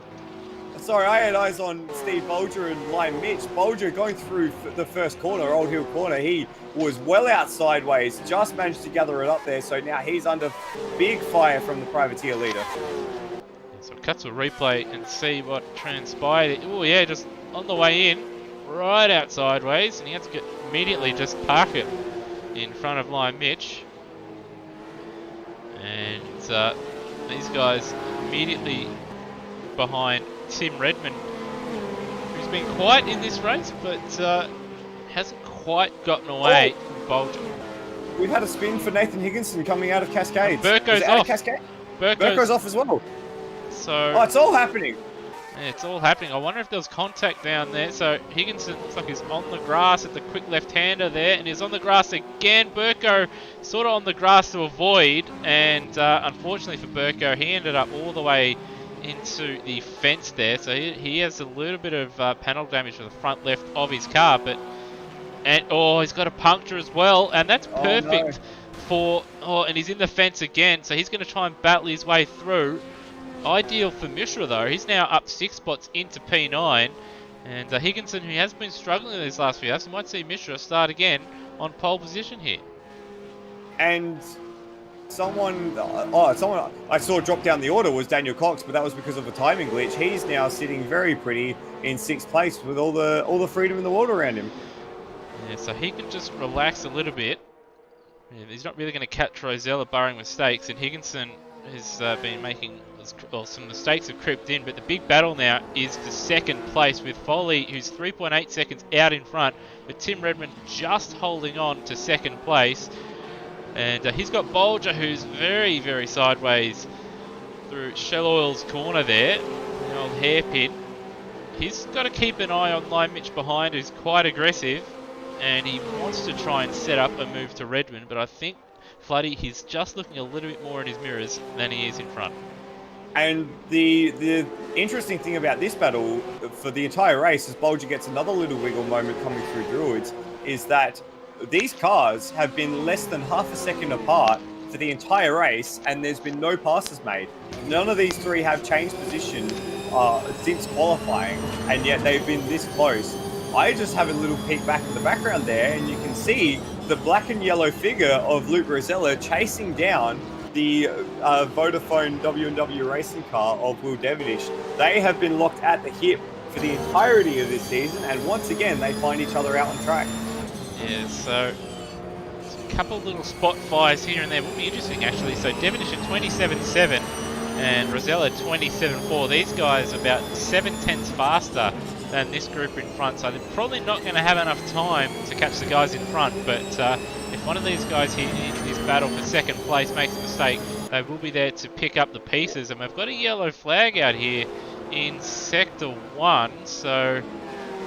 Speaker 2: Sorry, I had eyes on Steve Bolger and Lion Mitch. Bolger going through the first corner, Old Hill corner. He was well out sideways, just managed to gather it up there. So now he's under big fire from the privateer leader.
Speaker 1: So cut to a replay and see what transpired. Oh yeah, just on the way in, right out sideways, and he had to get immediately just park it in front of Lion Mitch. And these guys immediately behind Tim Redmond, who's been quiet in this race, but hasn't quite gotten away from Bolger.
Speaker 2: We've had a spin for Nathan Higginson coming out of Cascades.
Speaker 1: Burko's
Speaker 2: out
Speaker 1: off.
Speaker 2: Of Cascade?
Speaker 1: Burko's
Speaker 2: off as well.
Speaker 1: So
Speaker 2: it's all happening.
Speaker 1: Yeah, it's all happening. I wonder if there was contact down there. So Higginson looks like he's on the grass at the quick left-hander there, and he's on the grass again. Burko sort of on the grass to avoid, and unfortunately for Burko, he ended up all the way into the fence there. So he has a little bit of panel damage to the front left of his car, but he's got a puncture as well, and that's perfect and he's in the fence again. So he's going to try and battle his way through. Ideal for Mishra though. He's now up 6 spots into P9, and Higginson, who has been struggling in these last few laps, might see Mishra start again on pole position here.
Speaker 2: And someone I saw drop down the order was Daniel Cox, but that was because of a timing glitch. He's now sitting very pretty in 6th place with all the freedom in the water around him.
Speaker 1: Yeah, so he can just relax a little bit. Yeah, he's not really going to catch Rosella barring mistakes, and Higginson has been making some mistakes have crept in, but the big battle now is for 2nd place with Foley, who's 3.8 seconds out in front, but Tim Redmond just holding on to 2nd place. And he's got Bolger, who's very, very sideways through Shell Oil's corner there, the old hairpin. He's got to keep an eye on Lion Mitch behind, who's quite aggressive, and he wants to try and set up a move to Redmond, but I think Floody, he's just looking a little bit more in his mirrors than he is in front.
Speaker 2: And the interesting thing about this battle for the entire race, as Bolger gets another little wiggle moment coming through Druids, is that these cars have been less than half a second apart for the entire race, and there's been no passes made. None of these three have changed position since qualifying, and yet they've been this close. I just have a little peek back in the background there, and you can see the black and yellow figure of Luke Rosella chasing down the Vodafone W&W racing car of Will Devonish. They have been locked at the hip for the entirety of this season, and once again they find each other out on track.
Speaker 1: Yeah, so a couple of little spot fires here and there will be interesting actually. So Devonish at 27.7 and Rosella 27.4. These guys are about 7/10 faster than this group in front, so they're probably not going to have enough time to catch the guys in front, but if one of these guys here in this battle for 2nd place makes a mistake, they will be there to pick up the pieces. And we've got a yellow flag out here in Sector 1, so...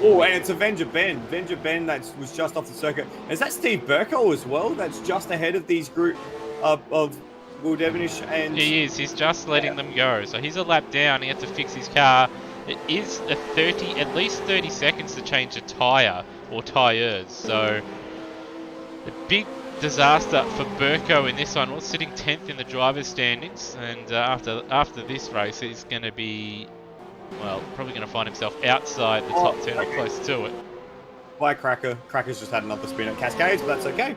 Speaker 2: Oh, and it's Avenger Ben. Avenger Ben that was just off the circuit. Is that Steve Burko as well? That's just ahead of these group of Will Devonish and...
Speaker 1: He is. He's just letting them go. So he's a lap down. He had to fix his car. It is at least 30 seconds to change a tyre or tyres. So the big disaster for Burko in this one was sitting 10th in the driver's standings, and after this race he's going to be, well, probably going to find himself outside the top 10 or close to it.
Speaker 2: By Cracker. Cracker's just had another spin at Cascades, but that's okay.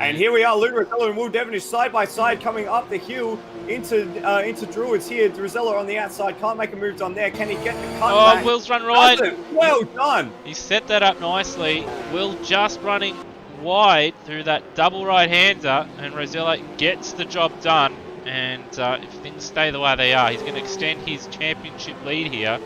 Speaker 2: And here we are, Luke Rosella and Will Devonish side by side coming up the hill into Druids here. Rosella on the outside, can't make a move on there. Can he get the cut back?
Speaker 1: Oh, Will's run right.
Speaker 2: Well done.
Speaker 1: He set that up nicely. Will just running wide through that double right-hander, and Rosella gets the job done. And if things stay the way they are, he's going to extend his championship lead here.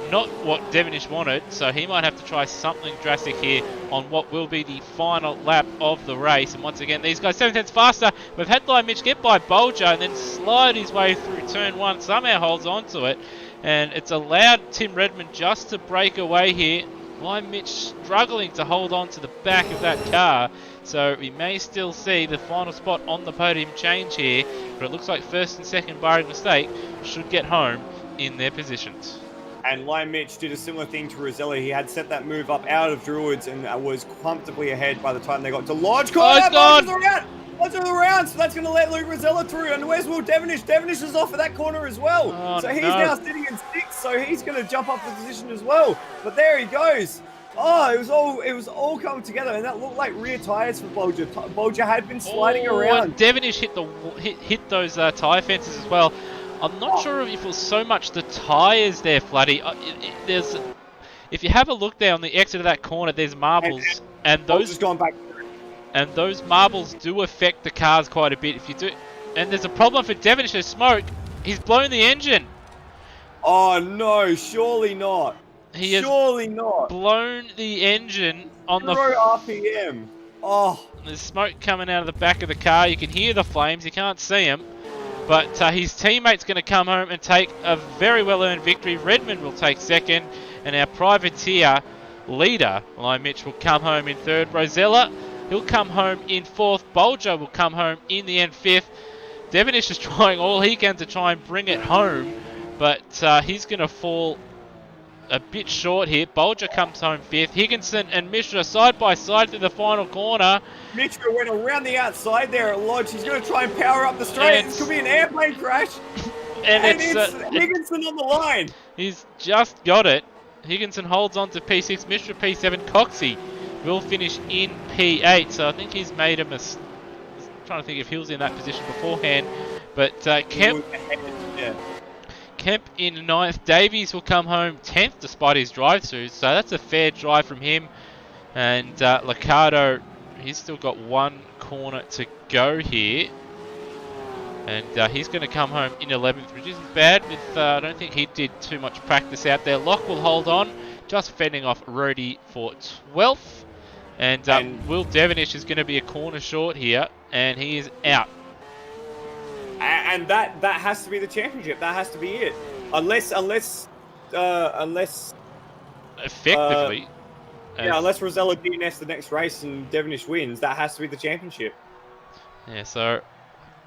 Speaker 1: Not what Devonish wanted, so he might have to try something drastic here on what will be the final lap of the race. And once again, these guys 7/10 faster. We've had Lion Mitch get by Bolger and then slide his way through turn 1, somehow holds onto it, and it's allowed Tim Redmond just to break away here. Lion Mitch struggling to hold on to the back of that car, so we may still see the final spot on the podium change here, but it looks like 1st and 2nd, barring mistake, should get home in their positions.
Speaker 2: And Lion Mitch did a similar thing to Rosella. He had set that move up out of Druids and was comfortably ahead by the time they got to Lodge.
Speaker 1: Oh, it's gone!
Speaker 2: Lodge of the round, so that's going to let Luke Rosella through. And where's Will Devonish? Devonish is off of that corner as well.
Speaker 1: Oh,
Speaker 2: so he's now sitting in 6th, so he's going to jump up the position as well. But there he goes. Oh, it was all coming together, and that looked like rear tyres for Bolger. Bolger had been sliding around.
Speaker 1: And Devonish hit those tyre fences as well. I'm not sure if it was so much the tyres there, Floody. There's, if you have a look there on the exit of that corner, there's marbles, and
Speaker 2: I've just gone back.
Speaker 1: those marbles do affect the cars quite a bit. If you do, and there's a problem for Devonish. There's smoke. He's blown the engine.
Speaker 2: Oh no, surely not.
Speaker 1: He has
Speaker 2: Surely not.
Speaker 1: blown the engine on the.
Speaker 2: 0 RPM. Oh.
Speaker 1: There's smoke coming out of the back of the car. You can hear the flames. You can't see them. But his teammate's going to come home and take a very well-earned victory. Redmond will take second. And our privateer leader, Lime Mitch, will come home in third. Rosella, he'll come home in fourth. Bolger will come home in the end fifth. Devonish is trying all he can to try and bring it home. But he's going to fall a bit short here. Bolger comes home fifth. Higginson and Mishra side by side through the final corner.
Speaker 2: Mishra went around the outside there at Lodge. He's going to try and power up the straight. This could be an airplane crash. And it's Higginson on the line.
Speaker 1: He's just got it. Higginson holds on to P6. Mishra P7. Coxey will finish in P8. So I think he's made a mistake. Trying to think if he was in that position beforehand. But Kemp...
Speaker 2: Yeah.
Speaker 1: Kemp in ninth. Davies will come home 10th despite his drive-through, so that's a fair drive from him. And Liccardo, he's still got one corner to go here. And he's going to come home in 11th, which isn't bad. With I don't think he did too much practice out there. Locke will hold on, just fending off Rody for 12th. And Will Devonish is going to be a corner short here, and he is out.
Speaker 2: And that has to be the championship. That has to be it. Unless
Speaker 1: effectively.
Speaker 2: Unless Rosella DNS the next race and Devonish wins, that has to be the championship.
Speaker 1: Yeah, so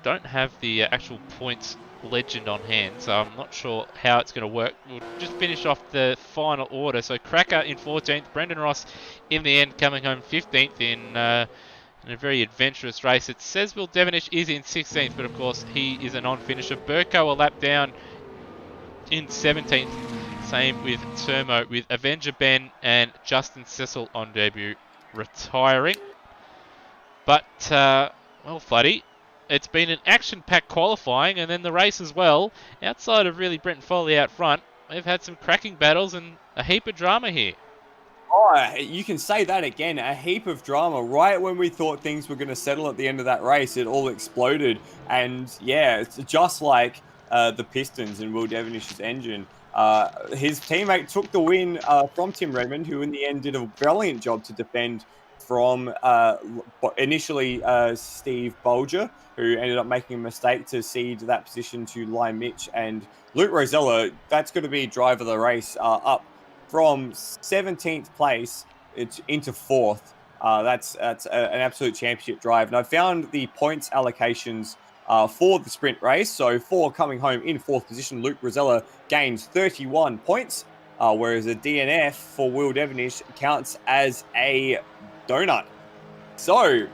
Speaker 1: don't have the actual points legend on hand, so I'm not sure how it's going to work. We'll just finish off the final order. So Cracker in 14th, Brendan Ross in the end coming home 15th in a very adventurous race. It says Will Devonish is in 16th, but of course he is a non-finisher. Burko a lap down in 17th. Same with Termo, with Avenger Ben and Justin Cecil on debut retiring. But, well, Floody, it's been an action-packed qualifying, and then the race as well. Outside of really Brenton Foley out front, they've had some cracking battles and a heap of drama here.
Speaker 2: Oh, you can say that again. A heap of drama. Right when we thought things were going to settle at the end of that race, it all exploded. And yeah, it's just like the Pistons and Will Devanish's engine. His teammate took the win from Tim Redmond, who in the end did a brilliant job to defend from initially Steve Bolger, who ended up making a mistake to cede that position to Lime Mitch. And Luke Rosella, that's going to be driver of the race, up from 17th place into 4th. That's an absolute championship drive. And I found the points allocations for the sprint race. So for coming home in 4th position, Luke Rosella gains 31 points, whereas a DNF for Will Devonish counts as a donut. So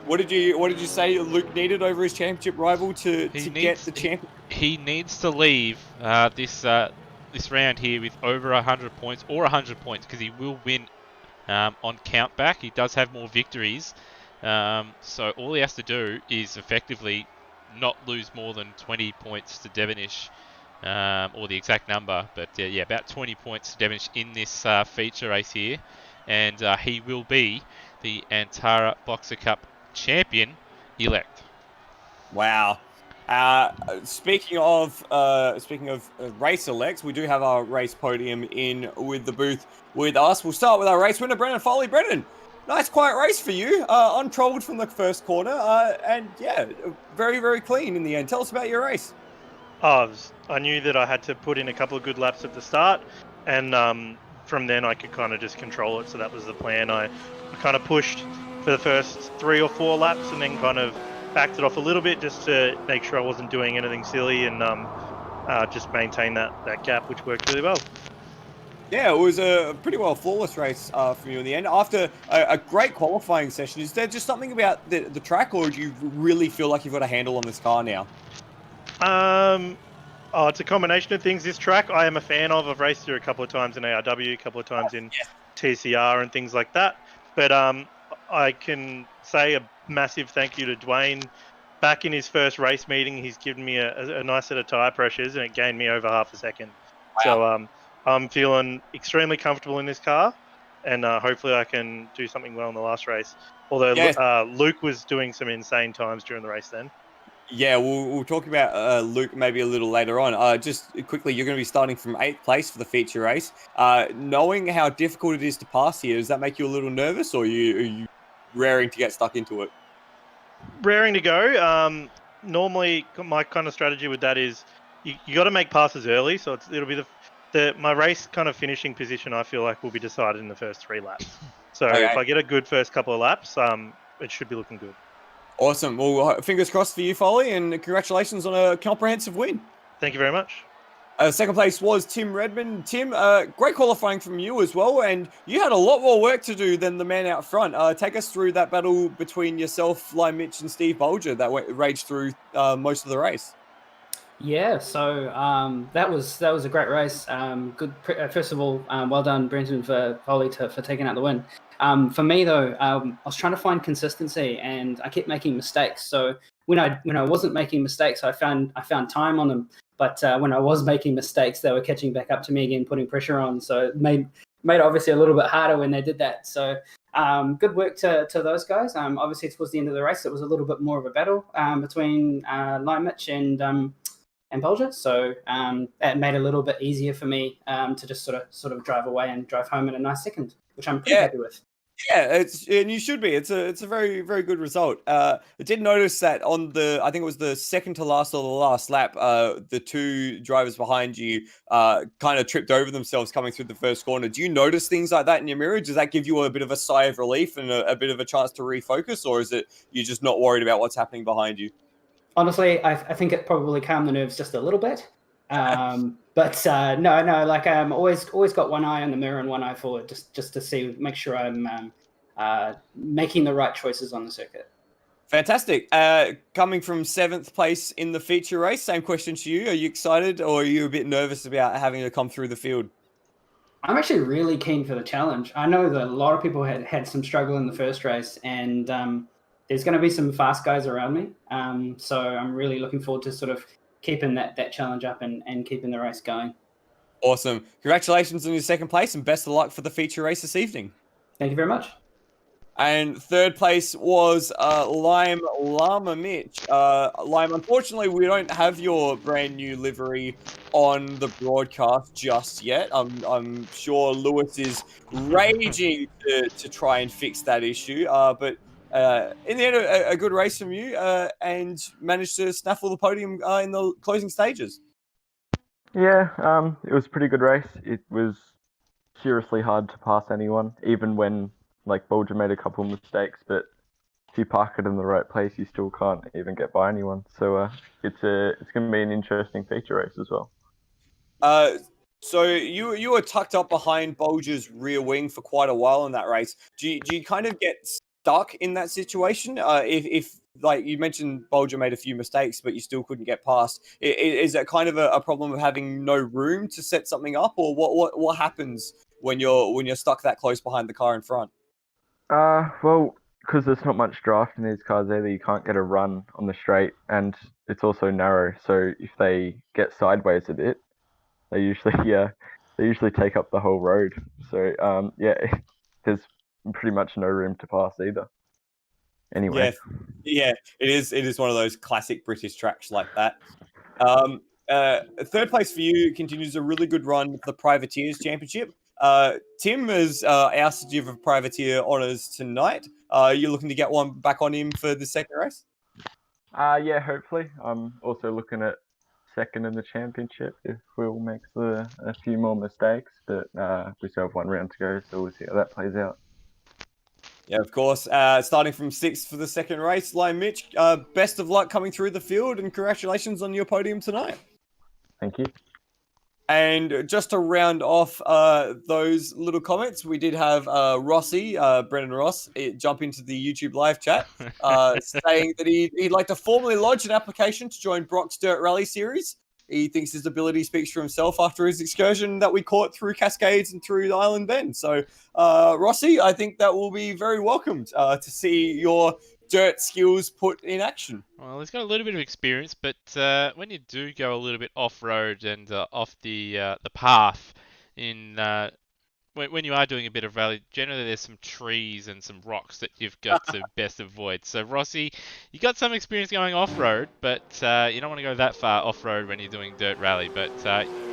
Speaker 2: what did you say Luke needed over his championship rival to get the champion?
Speaker 1: He needs to leave this round here with over 100 points or 100 points, because he will win on count back. He does have more victories, so all he has to do is effectively not lose more than 20 points to Devonish, or the exact number, but yeah, about 20 points to Devonish in this feature race here, and he will be the Antara Boxer Cup champion elect.
Speaker 2: Wow. Speaking of race elects, we do have our race podium in with the booth with us. We'll start with our race winner, Brendan Foley. Brendan, nice quiet race for you, untroubled from the first corner, and yeah, very, very clean in the end. Tell us about your race.
Speaker 3: I knew that I had to put in a couple of good laps at the start, and from then I could kind of just control it, so that was the plan. I kind of pushed for the first 3 or 4 laps and then kind of backed it off a little bit just to make sure I wasn't doing anything silly, and just maintain that gap, which worked really well.
Speaker 2: Yeah, it was a pretty well flawless race from you in the end. After a great qualifying session, is there just something about the track, or do you really feel like you've got a handle on this car now?
Speaker 3: It's a combination of things. This track I am a fan of. I've raced here a couple of times in ARW, a couple of times in TCR and things like that. But I can say a massive thank you to Dwayne back in his first race meeting, he's given me a nice set of tyre pressures, and it gained me over half a second.
Speaker 2: Wow.
Speaker 3: So I'm feeling extremely comfortable in this car, and hopefully I can do something well in the last race. Although
Speaker 2: Yes.
Speaker 3: Luke was doing some insane times during the race then.
Speaker 2: Yeah, we'll talk about Luke maybe a little later on. Just quickly, you're going to be starting from 8th place for the feature race. Knowing how difficult it is to pass here, does that make you a little nervous, or are you raring to get stuck into it?
Speaker 3: Raring to go. Normally, my kind of strategy with that is you got to make passes early, so it'll be my race kind of finishing position. I feel like will be decided in the first 3 laps. So
Speaker 2: Okay.
Speaker 3: if I get a good first couple of laps, it should be looking good.
Speaker 2: Awesome. Well, fingers crossed for you, Foley, and congratulations on a comprehensive win.
Speaker 3: Thank you very much.
Speaker 2: Second place was Tim Redmond. Tim, great qualifying from you as well, and you had a lot more work to do than the man out front. Take us through that battle between yourself, Lime Mitch, and Steve Bolger that raged through most of the race.
Speaker 4: Yeah, so that was a great race. Good. First of all, well done, Brenton, for Foley for taking out the win. For me though, I was trying to find consistency, and I kept making mistakes. So when I wasn't making mistakes, I found time on them. But when I was making mistakes, they were catching back up to me again, putting pressure on. So it made it obviously a little bit harder when they did that. So good work to those guys. Obviously towards the end of the race, it was a little bit more of a battle between Lime Mitch and Bolger. So it made it a little bit easier for me to just sort of drive away and drive home in a nice second, which I'm pretty happy with.
Speaker 2: Yeah, and you should be. It's a very, very good result. I did notice that on I think it was the second to last or the last lap, the 2 drivers behind you kind of tripped over themselves coming through the first corner. Do you notice things like that in your mirror? Does that give you a bit of a sigh of relief and a bit of a chance to refocus, or is it you're just not worried about what's happening behind you?
Speaker 4: Honestly, I think it probably calmed the nerves just a little bit. But no, like always got one eye on the mirror and one eye forward, just to make sure I'm making the right choices on the circuit.
Speaker 2: Fantastic. Coming from 7th place in the feature race, same question to you. Are you excited, or are you a bit nervous about having to come through the field?
Speaker 4: I'm actually really keen for the challenge. I know that a lot of people had some struggle in the first race, and there's going to be some fast guys around me. So I'm really looking forward to sort of keeping that challenge up and keeping the race going.
Speaker 2: Awesome. Congratulations on your 2nd place, and best of luck for the feature race this evening.
Speaker 4: Thank you very much.
Speaker 2: And 3rd place was Lime Llama Mitch. Lime, unfortunately, we don't have your brand new livery on the broadcast just yet. I'm sure Lewis is raging to try and fix that issue. But in the end, a good race from you, and managed to snaffle the podium in the closing stages.
Speaker 5: Yeah, it was a pretty good race. It was seriously hard to pass anyone, even when Bolger made a couple of mistakes, but if you park it in the right place, you still can't even get by anyone. So it's going to be an interesting feature race as well.
Speaker 2: So you were tucked up behind Bolger's rear wing for quite a while in that race. Do you kind of get stuck in that situation? If like you mentioned, Bolger made a few mistakes, but you still couldn't get past. Is that kind of a problem of having no room to set something up, or what happens when you're stuck that close behind the car in front?
Speaker 5: Well, because there's not much draft in these cars either, you can't get a run on the straight, and it's also narrow. So if they get sideways a bit, they usually take up the whole road. So there's pretty much no room to pass either. Anyway.
Speaker 2: Yeah, it is one of those classic British tracks like that. 3rd place for you continues a really good run for the Privateers Championship. Tim has ousted you for Privateer honours tonight. You're looking to get one back on him for the 2nd race?
Speaker 5: Yeah, hopefully. I'm also looking at 2nd in the championship if Will makes a few more mistakes, but we still have 1 round to go, so we'll see how that plays out.
Speaker 2: Yeah, of course. Starting from 6th for the 2nd race, Lime Mitch, best of luck coming through the field, and congratulations on your podium tonight.
Speaker 5: Thank you.
Speaker 2: And just to round off those little comments, we did have Rossi, Brendan Ross, jump into the YouTube live chat, saying that he'd like to formally lodge an application to join Brock's Dirt Rally Series. He thinks his ability speaks for himself after his excursion that we caught through Cascades and through the Island Bend. So, Rossi, I think that will be very welcomed to see your dirt skills put in action.
Speaker 1: Well, he's got a little bit of experience, but when you do go a little bit off-road and off the path in when you are doing a bit of rally, generally there's some trees and some rocks that you've got to best avoid. So Rossi, you got some experience going off-road, but you don't want to go that far off-road when you're doing dirt rally. But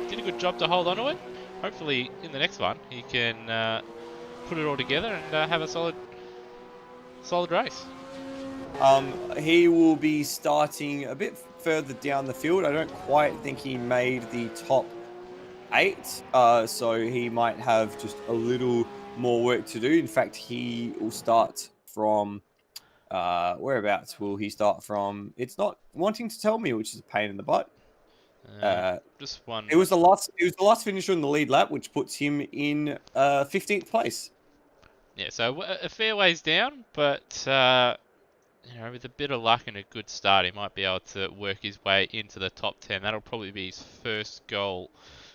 Speaker 1: did a good job to hold on to it. Hopefully in the next one he can put it all together and have a solid race.
Speaker 2: He will be starting a bit further down the field. I don't quite think he made the top 8, so he might have just a little more work to do. In fact, he will start from whereabouts will he start from? It's not wanting to tell me, which is a pain in the butt.
Speaker 1: Just one.
Speaker 2: It was the last finisher in the lead lap, which puts him in 15th place.
Speaker 1: Yeah, so a fair ways down, but with a bit of luck and a good start, he might be able to work his way into the top 10. That'll probably be his first goal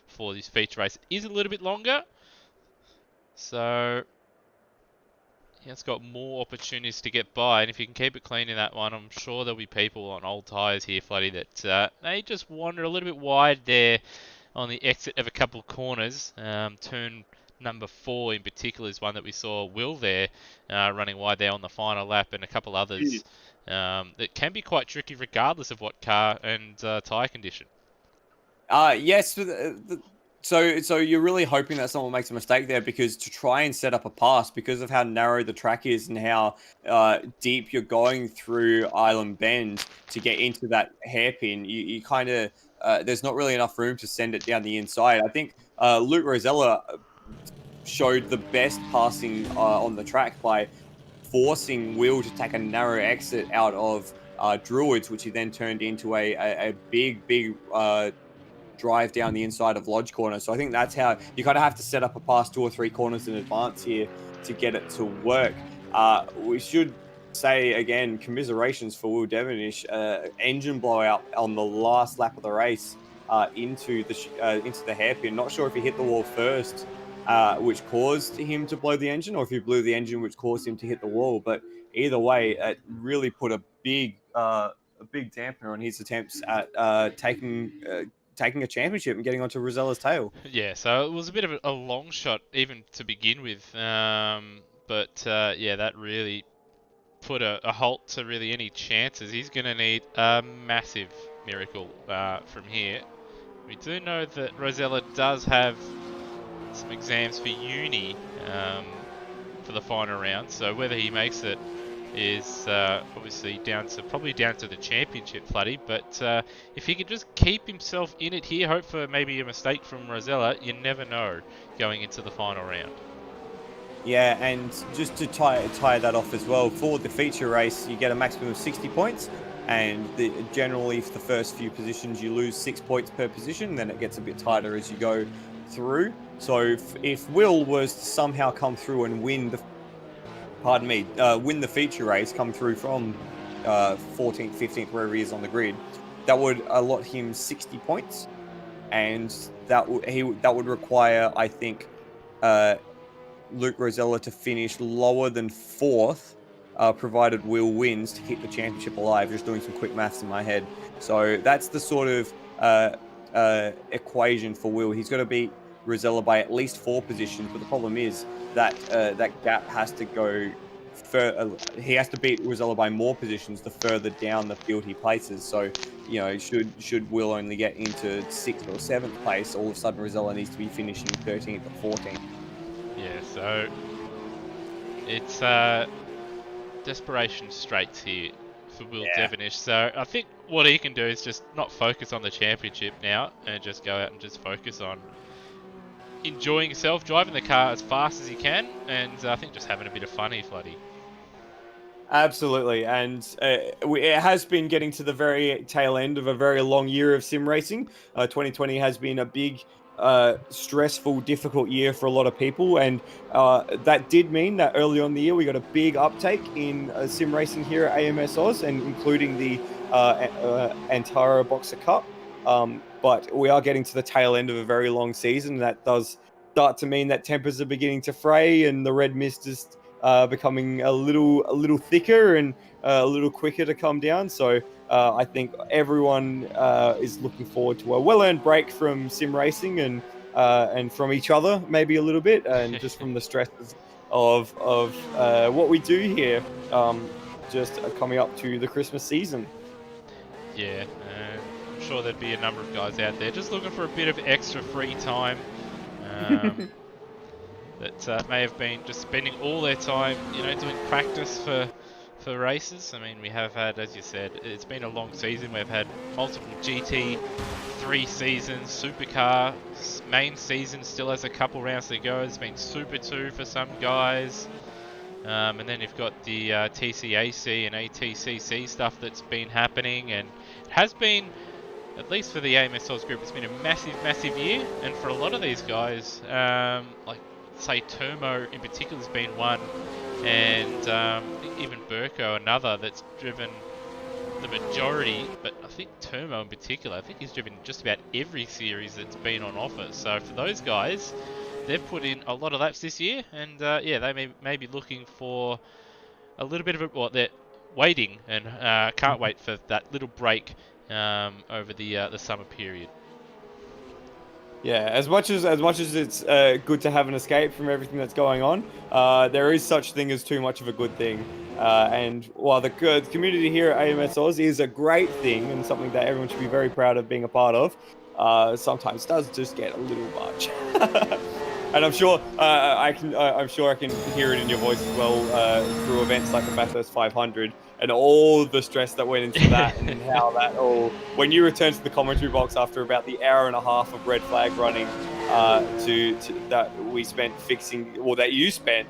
Speaker 1: for this feature race. It is a little bit longer, so he has got more opportunities to get by. And if you can keep it clean in that one, I'm sure there'll be people on old tyres here, Floody, that they just wander a little bit wide there on the exit of a couple of corners. Turn number 4 in particular is one that we saw Will there running wide there on the final lap, and a couple others that can be quite tricky regardless of what car and tyre condition.
Speaker 2: Yes. So you're really hoping that someone makes a mistake there, because to try and set up a pass, because of how narrow the track is and how deep you're going through Island Bend to get into that hairpin, you kind of there's not really enough room to send it down the inside. I think Luke Rosella showed the best passing on the track by forcing Will to take a narrow exit out of Druids, which he then turned into a big drive down the inside of Lodge Corner. So I think that's how you kind of have to set up a pass 2 or 3 corners in advance here to get it to work. We should say again, commiserations for Will Devonish. Engine blowout on the last lap of the race into the hairpin. Not sure if he hit the wall first, which caused him to blow the engine, or if he blew the engine, which caused him to hit the wall. But either way, it really put a big dampener on his attempts at taking a championship and getting onto Rosella's tail.
Speaker 1: Yeah, so it was a bit of a long shot even to begin with, but that really put a halt to really any chances. He's going to need a massive miracle from here. We do know that Rosella does have some exams for uni for the final round, so whether he makes it is obviously probably down to the championship, Floody. But if he could just keep himself in it here, hope for maybe a mistake from Rosella, you never know going into the final round.
Speaker 2: Yeah, and just to tie that off as well, for the feature race, you get a maximum of 60 points, and generally for the first few positions, you lose 6 points per position. Then it gets a bit tighter as you go through. So if Will was to somehow come through and win the feature race, come through from 14th, 15th, wherever he is on the grid, that would allot him 60 points, and that would require, I think, Luke Rosella to finish lower than 4th, provided Will wins, to keep the championship alive. Just doing some quick maths in my head. So that's the sort of equation for Will. He's got to beat Rosella by at least 4 positions, but the problem is that that gap has to go he has to beat Rosella by more positions the further down the field he places. So, should Will only get into 6th or 7th place, all of a sudden Rosella needs to be finishing 13th or 14th.
Speaker 1: Yeah, so it's desperation straits here for Will Devonish. So I think what he can do is just not focus on the championship now and just go out and just focus on enjoying himself, driving the car as fast as he can, and I think just having a bit of fun here, Floody.
Speaker 2: Absolutely, and it has been getting to the very tail end of a very long year of sim racing. 2020 has been a big, stressful, difficult year for a lot of people, and that did mean that early on in the year we got a big uptake in sim racing here at AMSOZ, and including the Antara Boxer Cup. But we are getting to the tail end of a very long season. That does start to mean that tempers are beginning to fray, and the red mist is becoming a little thicker and a little quicker to come down. So I think everyone is looking forward to a well-earned break from sim racing and from each other, maybe a little bit, and just from the stresses of what we do here, just coming up to the Christmas season.
Speaker 1: Yeah, I'm sure there'd be a number of guys out there just looking for a bit of extra free time. That may have been just spending all their time, doing practice for races. I mean, we have had, as you said, it's been a long season. We've had multiple GT3 seasons, Supercar main season still has a couple rounds to go. It's been Super 2 for some guys. And then you've got the TCAC and ATCC stuff that's been happening, and it has been, at least for the AMSOZ group, it's been a massive year. And for a lot of these guys, like say Termo in particular has been one, and even Burko another that's driven the majority, but I think Termo in particular, I think he's driven just about every series that's been on offer. So for those guys, they've put in a lot of laps this year, and yeah, they may be looking for a little bit of they're waiting and can't wait for that little break over the summer period.
Speaker 2: Yeah, as much as it's good to have an escape from everything that's going on, there is such thing as too much of a good thing. And while the community here at AMSOZ is a great thing and something that everyone should be very proud of being a part of, sometimes does just get a little much. And I'm sure I can hear it in your voice as well through events like the Bathurst 500 and all the stress that went into that, and how that all, when you returned to the commentary box after about the hour and a half of red flag running, to that we spent fixing, or that you spent,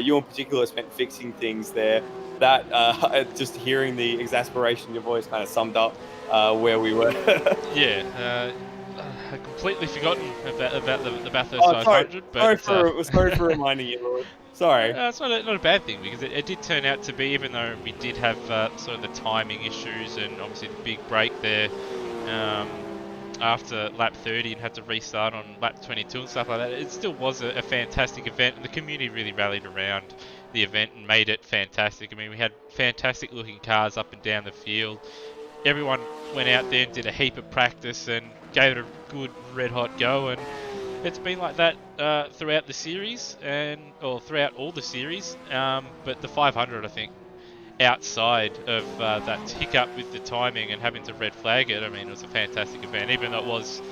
Speaker 2: you in particular spent fixing things there. That just hearing the exasperation in your voice kind of summed up where we were.
Speaker 1: Yeah. I'd completely forgotten about the Bathurst 500.
Speaker 2: Sorry for reminding you, Lord. Sorry.
Speaker 1: It's not a bad thing, because it did turn out to be, even though we did have sort of the timing issues and obviously the big break there after lap 30 and had to restart on lap 22 and stuff like that, it still was a fantastic event, and the community really rallied around the event and made it fantastic. I mean, we had fantastic looking cars up and down the field. Everyone went out there and did a heap of practice and gave it a good red hot go, and it's been like that throughout the series, or throughout all the series. But the 500, I think, outside of that hiccup with the timing and having to red flag it, I mean, it was a fantastic event, even though it was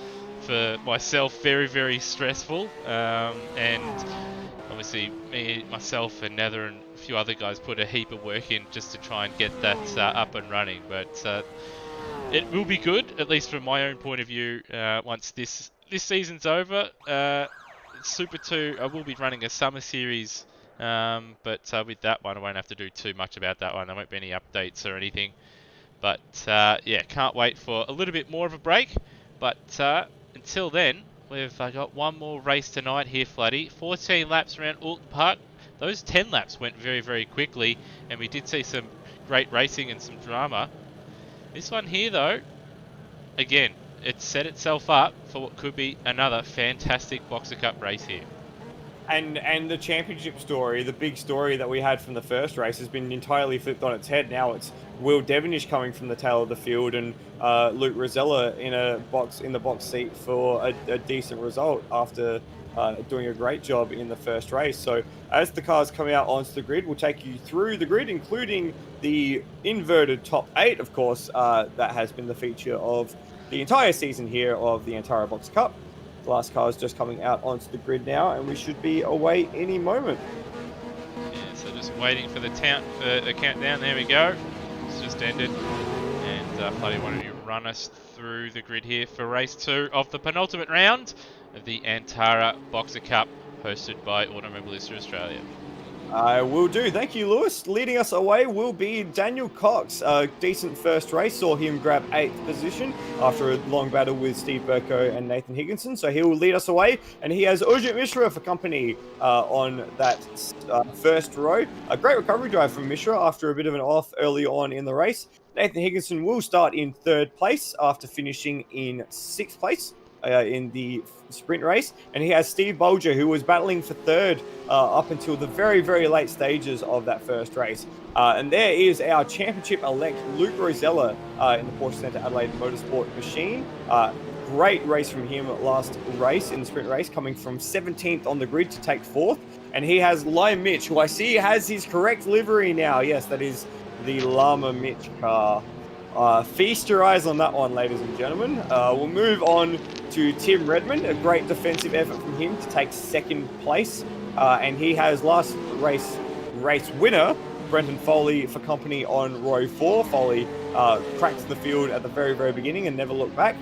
Speaker 1: for myself very stressful. And obviously myself and Nether and a few other guys put a heap of work in just to try and get that up and running. But it will be good, at least from my own point of view, once this season's over. Super 2, I will be running a summer series, but with that one I won't have to do too much about that one. There won't be any updates or anything. But yeah, can't wait for a little bit more of a break. But until then, we've got one more race tonight here, Floody. 14 laps around Oulton Park. Those 10 laps went very quickly, and we did see some great racing and some drama. This one here, though, again, it set itself up for what could be another fantastic Boxer Cup race here.
Speaker 2: And the championship story, the big story that we had from the first race, has been entirely flipped on its head. Now it's Will Devonish coming from the tail of the field, and Luke Rosella in the box seat for a decent result after doing a great job in the first race. So as the cars come out onto the grid, we'll take you through the grid, including the inverted top 8, of course. That has been the feature of the entire season here of the Antara Boxer Cup. The last car is just coming out onto the grid now, and we should be away any moment.
Speaker 1: Yeah, so just waiting for the countdown. There we go. It's just ended. And Floody, why don't you run us through the grid here for race 2 of the penultimate round of the Antara Boxer Cup, hosted by Automobilista Australia.
Speaker 2: I will do. Thank you, Lewis. Leading us away will be Daniel Cox. A decent first race saw him grab 8th position after a long battle with Steve Burko and Nathan Higginson. So he will lead us away, and he has Urgent Mishra for company on that first row. A great recovery drive from Mishra after a bit of an off early on in the race. Nathan Higginson will start in 3rd place after finishing in 6th place. in the sprint race. And he has Steve Bolger, who was battling for third up until the very, very late stages of that first race. And there is our championship-elect Luke Rosella in the Porsche Centre Adelaide Motorsport machine. Great race from him last race in the sprint race, coming from 17th on the grid to take 4th. And he has Lime Mitch, who I see has his correct livery now. Yes, that is the Llama Mitch car. Feast your eyes on that one, ladies and gentlemen. We'll move on to Tim Redmond. A great defensive effort from him to take 2nd place. And he has last race winner, Brendan Foley, for company on row 4. Foley cracked the field at the very, very beginning and never looked back.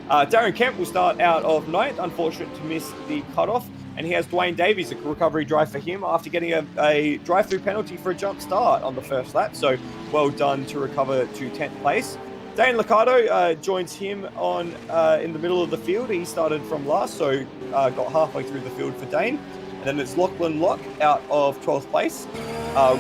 Speaker 2: Darren Kemp will start out of 9th, unfortunate to miss the cutoff. And he has Dwayne Davies, a recovery drive for him after getting a drive-through penalty for a jump start on the first lap. So well done to recover to 10th place. Dane Liccardo joins him on in the middle of the field. He started from last, so got halfway through the field for Dane. And then it's Lachlan Locke out of 12th place.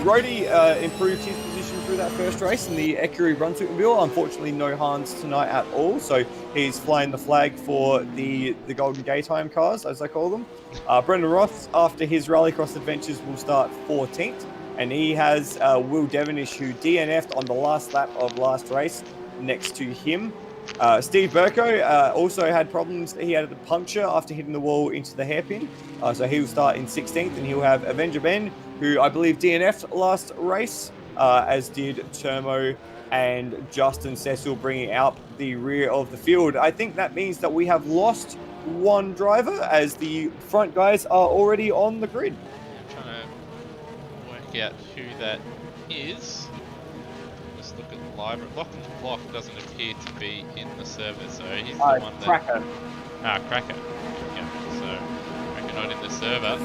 Speaker 2: Rody improved his position through that first race in the Ecurie Brunswick-Mobile. Unfortunately, no Hans tonight at all, so he's flying the flag for the Golden Gay Time cars, as I call them. Brendan Ross, after his Rallycross adventures, will start 14th, and he has Will Devenish, who DNF'd on the last lap of last race, next to him. Steve Burko also had problems. He had a puncture after hitting the wall into the hairpin. So he will start in 16th, and he'll have Avenger Ben, who I believe DNF'd last race, as did Termo and Justin Cecil, bringing out the rear of the field. I think that means that we have lost one driver, as the front guys are already on the grid.
Speaker 1: I'm trying to work out who that is. Let's look at the library. Lachlan Clock doesn't appear to be in the server, so he's the one that...
Speaker 2: Cracker.
Speaker 1: Cracker. Yeah, so Cracker not in the server.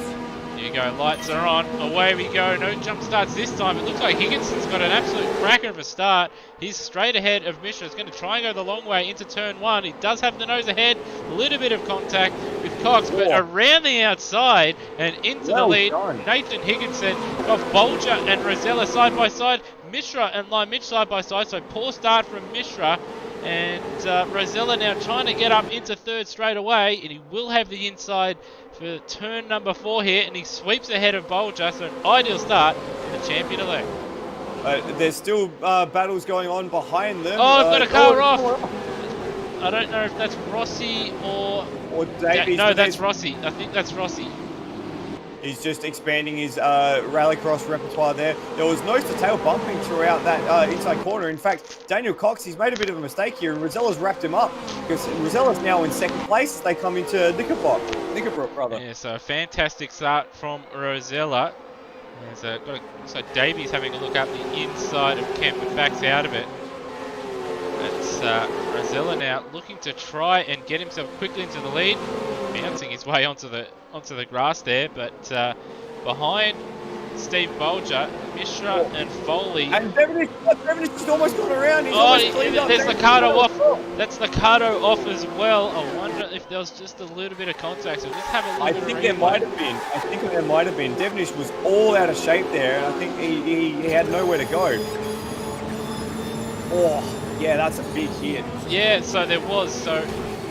Speaker 1: Here you go, lights are on, away we go, no jump starts this time. It looks like Higginson's got an absolute cracker of a start. He's straight ahead of Mishra. He's going to try and go the long way into turn 1. He does have the nose ahead, a little bit of contact with Cox, but around the outside and into the lead. Nathan Higginson got Bolger and Rosella side by side. Mishra and Lime Mitch side by side, so poor start from Mishra. And Rosella now trying to get up into 3rd straight away, and he will have the inside for turn number 4 here, and he sweeps ahead of Bolger, so an ideal start for the champion-elect.
Speaker 2: There's still battles going on behind them.
Speaker 1: Oh, I've got a car off. I don't know if that's Rossi or
Speaker 2: Davies.
Speaker 1: No, that's Rossi. I think that's Rossi.
Speaker 2: He's just expanding his rallycross repertoire there. There was nose-to-tail bumping throughout that inside corner. In fact, Daniel Cox, he's made a bit of a mistake here, and Rosella's wrapped him up, because Rosella's now in 2nd place. They come into Knickerbrook, rather.
Speaker 1: Yeah, so a fantastic start from Rosella. So Davies having a look up the inside of Kemp, but backs out of it. That's Rosella now looking to try and get himself quickly into the lead, bouncing his way onto the grass there, but behind Steve Bolger, Mishra and Foley.
Speaker 2: And Devenish just almost got around.
Speaker 1: There's Liccardo off. That's Liccardo off as well. I wonder if there was just a little bit of contact. So let's have a look.
Speaker 2: I think there might have been. Devenish was all out of shape there, and I think he had nowhere to go. Oh, yeah, that's a big hit.
Speaker 1: Yeah, so there was. So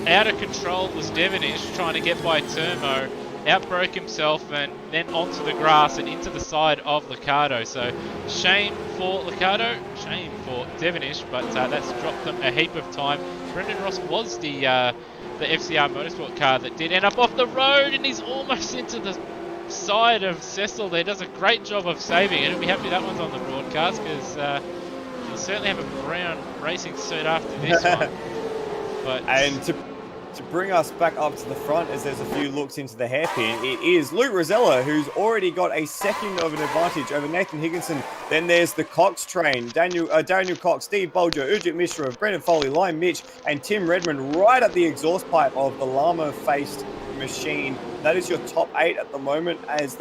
Speaker 1: out of control was Devenish trying to get by Termo. Outbroke himself and then onto the grass and into the side of Liccardo. So shame for Liccardo, shame for Devenish, but that's dropped them a heap of time. Brendan Ross was the FCR Motorsport car that did end up off the road, and he's almost into the side of Cecil there. Does a great job of saving it. I'll be happy that one's on the broadcast, because he'll certainly have a brown racing suit after this one. But
Speaker 2: to bring us back up to the front, as there's a few looks into the hairpin, it is Luke Rosella, who's already got a second of an advantage over Nathan Higginson. Then there's the Cox train, Daniel Cox, Steve Bolger, Ujit Mishra, Brendan Foley, Lime Mitch, and Tim Redmond right at the exhaust pipe of the llama-faced machine. That is your top 8 at the moment, as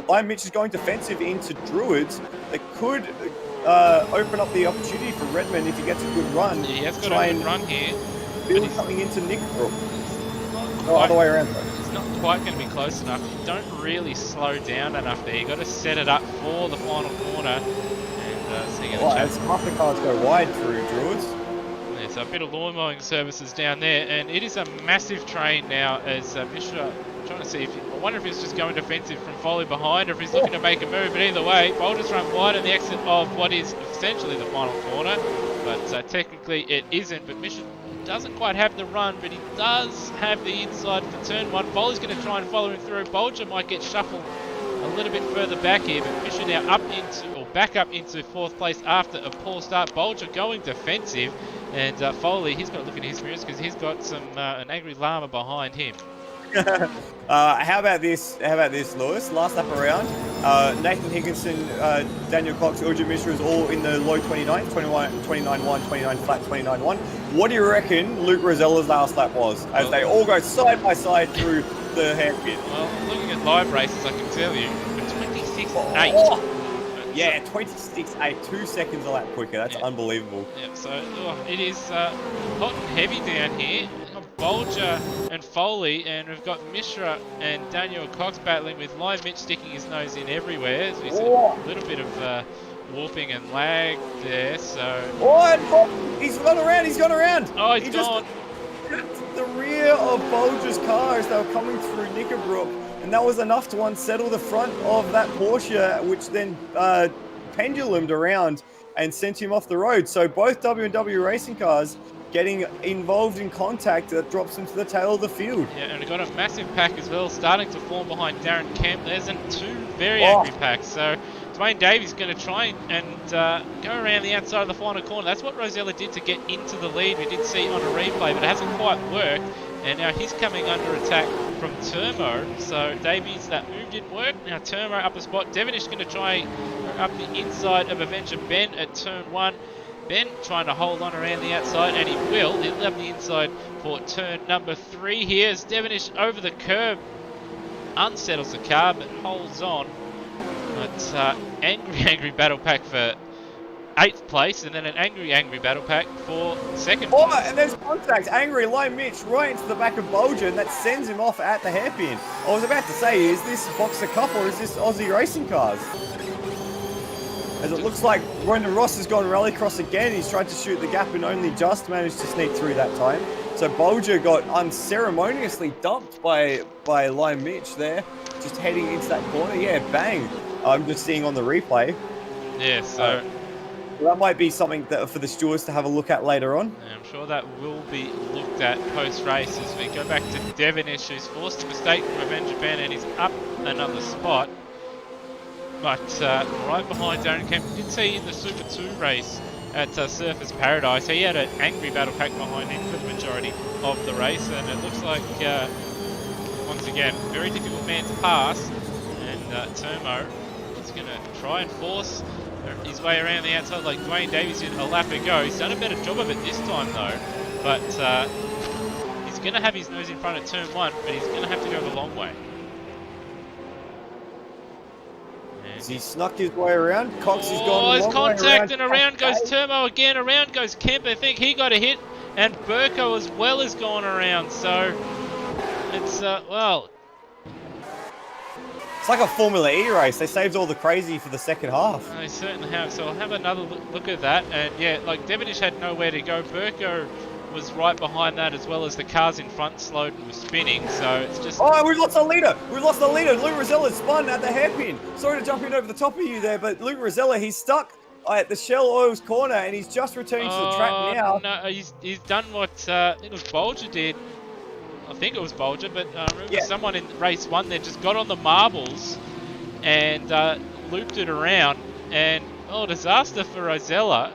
Speaker 2: Lime Mitch is going defensive into Druids. That could open up the opportunity for Redmond if he gets a good run.
Speaker 1: Yeah, he has got a good run here.
Speaker 2: Build something into Knickerbrook. No, other way around though.
Speaker 1: It's not quite going to be close enough. You don't really slow down enough there. You've got to set it up for the final corner. And so
Speaker 2: as half the cars go wide through Druids.
Speaker 1: Yeah, so a bit of lawn mowing services down there, and it is a massive train now as Mishra trying to see if I wonder if he's just going defensive from Foley behind, or if he's looking to make a move. But either way, Boulder's run wide on the exit of what is essentially the final corner, but technically it isn't. But Mishra doesn't quite have the run, but he does have the inside for turn one. Foley's going to try and follow him through. Bolger might get shuffled a little bit further back here, but Mishra now up into, or back up into 4th place after a poor start. Bolger going defensive, and Foley, he's got to look in his mirrors because he's got some an angry llama behind him.
Speaker 2: How about this, Lewis? Last lap around, Nathan Higginson, Daniel Cox, Urgent Mishra is all in the low 29, 29-1, 29 flat, 29-1. What do you reckon Luke Rosella's last lap was, as they all go side by side through the hairpin?
Speaker 1: Well, looking at live races, I can tell you, 26.8.
Speaker 2: Oh. Yeah, 26.8, 2 seconds a lap quicker. That's unbelievable.
Speaker 1: Yeah, so it is hot and heavy down here. Bolger and Foley, and we've got Mishra and Daniel Cox battling with Lion Mitch sticking his nose in everywhere. So he's a little bit of warping and lag there. So
Speaker 2: he's gone around.
Speaker 1: Oh, he's gone.
Speaker 2: The rear of Bolger's car as they were coming through Knickerbrook, and that was enough to unsettle the front of that Porsche, which then pendulumed around and sent him off the road. So both W&W racing cars getting involved in contact that drops him to the tail of the field.
Speaker 1: Yeah, and we've got a massive pack as well, starting to form behind Darren Kemp. There's two very angry packs. So Dwayne Davies going to try and go around the outside of the final corner. That's what Rosella did to get into the lead. We did see on a replay, but it hasn't quite worked. And now he's coming under attack from Turmo. So Davies, that move didn't work. Now Turmo up a spot. Devonish going to try up the inside of Avenger Ben at turn 1. Ben trying to hold on around the outside, and he will. He'll have the inside for turn number 3 here as Devonish over the curb unsettles the car, but holds on. But angry battle pack for 8th place, and then an angry battle pack for 2nd place.
Speaker 2: Oh, and there's contact. Angry Lion Mitch right into the back of Bolger, and that sends him off at the hairpin. I was about to say, is this Boxer Cup or is this Aussie Racing Cars? As it looks like Ronan Ross has gone rallycross again. He's tried to shoot the gap and only just managed to sneak through that time. So Bolger got unceremoniously dumped by Lion Mitch there, just heading into that corner. Yeah, bang. I'm just seeing on the replay.
Speaker 1: Yeah, so
Speaker 2: that might be something that for the stewards to have a look at later on.
Speaker 1: Yeah, I'm sure that will be looked at post-race as we go back to Devonish, who's forced a mistake from Avenger Ben and he's up another spot. But right behind Darren Kemp, we did see in the Super 2 race at Surfers Paradise, he had an angry battle pack behind him for the majority of the race, and it looks like, once again, very difficult man to pass, and Turmo is going to try and force his way around the outside like Dwayne Davies did a lap ago. He's done a better job of it this time though, but he's going to have his nose in front of turn 1, but he's going to have to go the long way.
Speaker 2: He snuck his way around. Cox has gone.
Speaker 1: Oh, there's contact, and around goes Turmo again. Around goes Kemp. I think he got a hit, and Burko as well has gone around. So it's well,
Speaker 2: it's like a Formula E race. They saved all the crazy for the second half.
Speaker 1: They certainly have. So I'll have another look at that. And yeah, like Devonish had nowhere to go. Burko was right behind that, as well as the cars in front slowed and were spinning, so it's just...
Speaker 2: Oh, we've lost the leader! We've lost the leader! Luke Rosella spun at the hairpin! Sorry to jump in over the top of you there, but Luke Rosella, he's stuck at the Shell Oils corner, and he's just returning to the track now.
Speaker 1: No, he's done what I think it was Bolger did. I think it was Bolger, but I remember someone in race 1 there just got on the marbles and looped it around, and disaster for Rosella.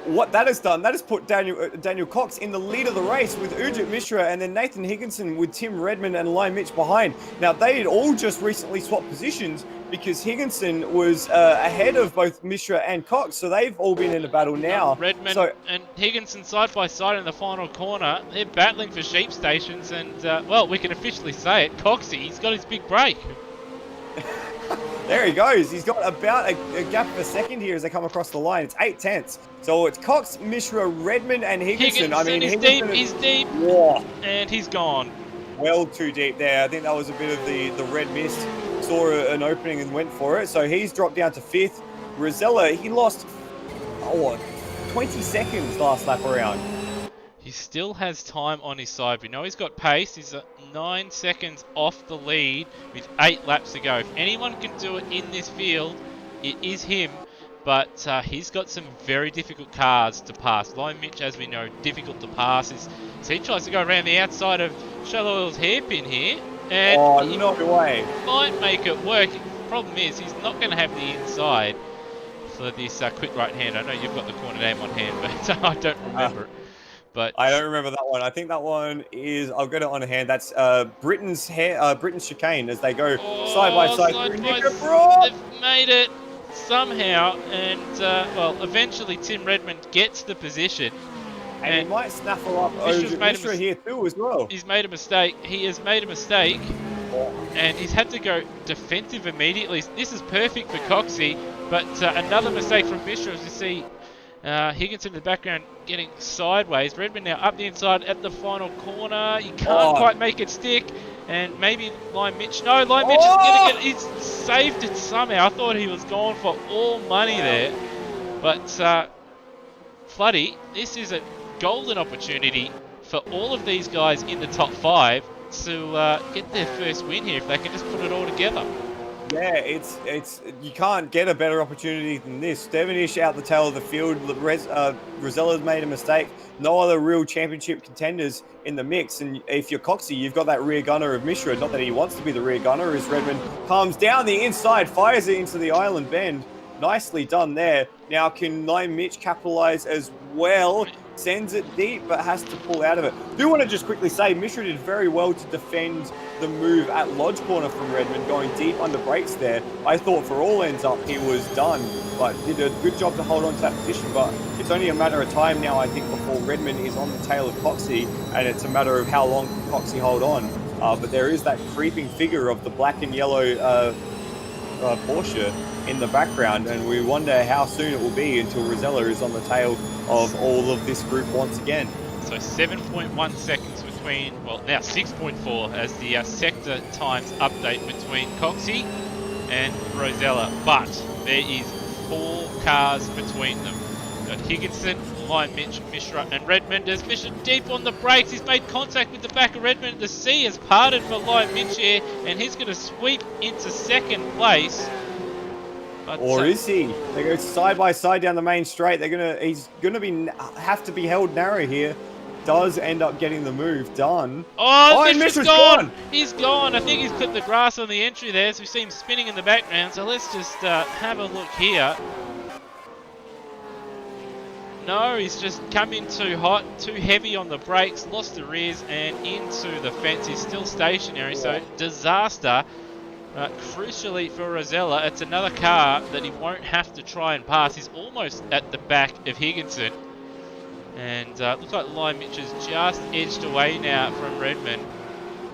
Speaker 2: What that has done, that has put Daniel Cox in the lead of the race with Ujit Mishra and then Nathan Higginson with Tim Redmond and Lion Mitch behind. Now, they had all just recently swapped positions because Higginson was ahead of both Mishra and Cox, so they've all been in a battle now.
Speaker 1: Redmond and Higginson side by side in the final corner. They're battling for sheep stations, and, well, we can officially say it, Coxie, he's got his big break.
Speaker 2: There he goes. He's got about a gap of a second here as they come across the line. It's 8/10. So it's Cox, Mishra, Redmond, and Higginson.
Speaker 1: He's deep.
Speaker 2: Whoa.
Speaker 1: And he's gone.
Speaker 2: Well too deep there. I think that was a bit of the red mist. Saw an opening and went for it. So he's dropped down to 5th. Rosella, he lost 20 seconds last lap around.
Speaker 1: He still has time on his side. We know he's got pace. He's 9 seconds off the lead with 8 laps to go. If anyone can do it in this field, it is him. But he's got some very difficult cars to pass. Lime Mitch, as we know, difficult to pass. So he tries to go around the outside of Shallow Oil's hairpin here. And he
Speaker 2: no way.
Speaker 1: might make it work. Problem is, he's not going to have the inside for this quick right hand. I know you've got the corner name on hand, but I don't remember it. But
Speaker 2: I don't remember that one. I think that one is. I'll get it on hand. That's Britain's chicane as they go side by side through Knickerbrook.
Speaker 1: They've made it somehow, and well, eventually Tim Redmond gets the position.
Speaker 2: And he might snaffle up
Speaker 1: Mishra's
Speaker 2: over
Speaker 1: made
Speaker 2: Mishra here too as well.
Speaker 1: He's made a mistake. He has made a mistake, and he's had to go defensive immediately. This is perfect for Coxie, but another mistake from Mishra as you see Higginson in the background getting sideways. Redmond now up the inside at the final corner. You can't quite make it stick. And maybe Lime Mitch. No, Lime Mitch is getting it. He's saved it somehow. I thought he was gone for all money there. But Floody, this is a golden opportunity for all of these guys in the top 5 to get their first win here if they can just put it all together.
Speaker 2: Yeah, it's you can't get a better opportunity than this. Devonish out the tail of the field. Rosella's made a mistake. No other real championship contenders in the mix. And if you're Coxie, you've got that rear gunner of Mishra. Not that he wants to be the rear gunner, as Redmond comes down the inside, fires it into the island bend. Nicely done there. Now can Lime Mitch capitalize as well? Sends it deep, but has to pull out of it. Do want to just quickly say, Mishra did very well to defend the move at Lodge Corner from Redmond, going deep under brakes there. I thought for all ends up, he was done, but did a good job to hold on to that position. But it's only a matter of time now, I think, before Redmond is on the tail of Coxie, and it's a matter of how long can Coxie hold on. But there is that creeping figure of the black and yellow Porsche in the background, and we wonder how soon it will be until Rosella is on the tail of all of this group once again.
Speaker 1: So 7.1 seconds between, well now 6.4 as the sector times update between Coxie and Rosella, but there is 4 cars between them. Got Higginson, Lime Mitch, Mishra and Redmond. As Mishra deep on the brakes, he's made contact with the back of Redmond. The sea has parted for Lime Mitch here, and he's going to sweep into second place. But,
Speaker 2: or is he? They go side by side down the main straight. He's gonna have to be held narrow here. Does end up getting the move done.
Speaker 1: Oh, Mishra's gone! He's gone. I think he's clipped the grass on the entry there, so we see him spinning in the background. So let's just have a look here. No, he's just come in too hot, too heavy on the brakes, lost the rears and into the fence. He's still stationary, so disaster. Crucially for Rosella, it's another car that he won't have to try and pass. He's almost at the back of Higginson. And looks like Lime Mitch has just edged away now from Redmond.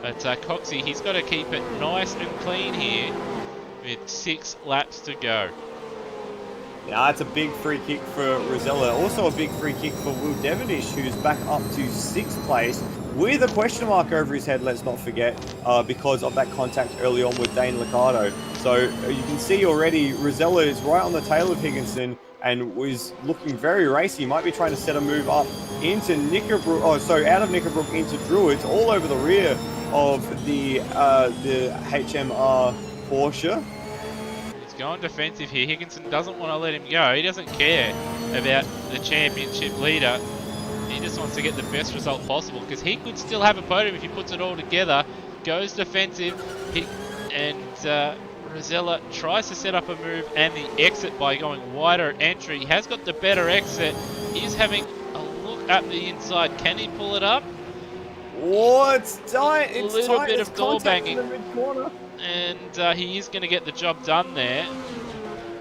Speaker 1: But Coxie, he's got to keep it nice and clean here with 6 laps to go.
Speaker 2: Now that's a big free kick for Rosella. Also a big free kick for Will Devonish, who's back up to 6th place with a question mark over his head, let's not forget, because of that contact early on with Dane Liccardo. So you can see already Rosella is right on the tail of Higginson and was looking very racy. Might be trying to set a move up into out of Knickerbrook into Druids, all over the rear of the HMR Porsche.
Speaker 1: Going defensive here. Higginson doesn't want to let him go. He doesn't care about the championship leader. He just wants to get the best result possible because he could still have a podium if he puts it all together. Goes defensive, and Rosella tries to set up a move and the exit by going wider at entry. He has got the better exit. He's having a look at the inside. Can he pull it up?
Speaker 2: Oh, it's tight.
Speaker 1: A
Speaker 2: it's
Speaker 1: little
Speaker 2: tight.
Speaker 1: bit
Speaker 2: It's
Speaker 1: of door banging.
Speaker 2: in the mid-corner.
Speaker 1: And he is going to get the job done there.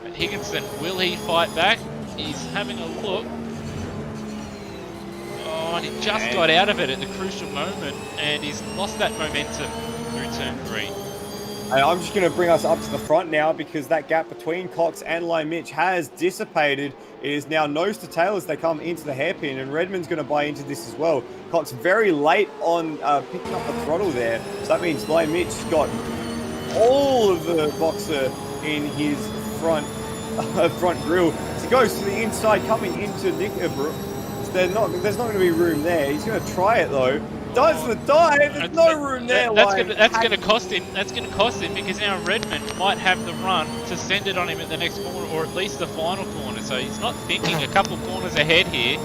Speaker 1: But Higginson, will he fight back? He's having a look. Oh, and he just got out of it at the crucial moment, and he's lost that momentum through turn 3.
Speaker 2: And I'm just going to bring us up to the front now because that gap between Cox and Lime Mitch has dissipated. It is now nose to tail as they come into the hairpin, and Redmond's going to buy into this as well. Cox very late on picking up the throttle there, so that means Lime Mitch got all of the boxer in his front grille. Coxie goes to the inside, coming into Knickerbrook. There's not going to be room there. He's going to try it though. Does the dive? There's no room there.
Speaker 1: That's going to cost him. That's going to cost him because now Redmond might have the run to send it on him at the next corner, or at least the final corner. So he's not thinking a couple corners ahead here.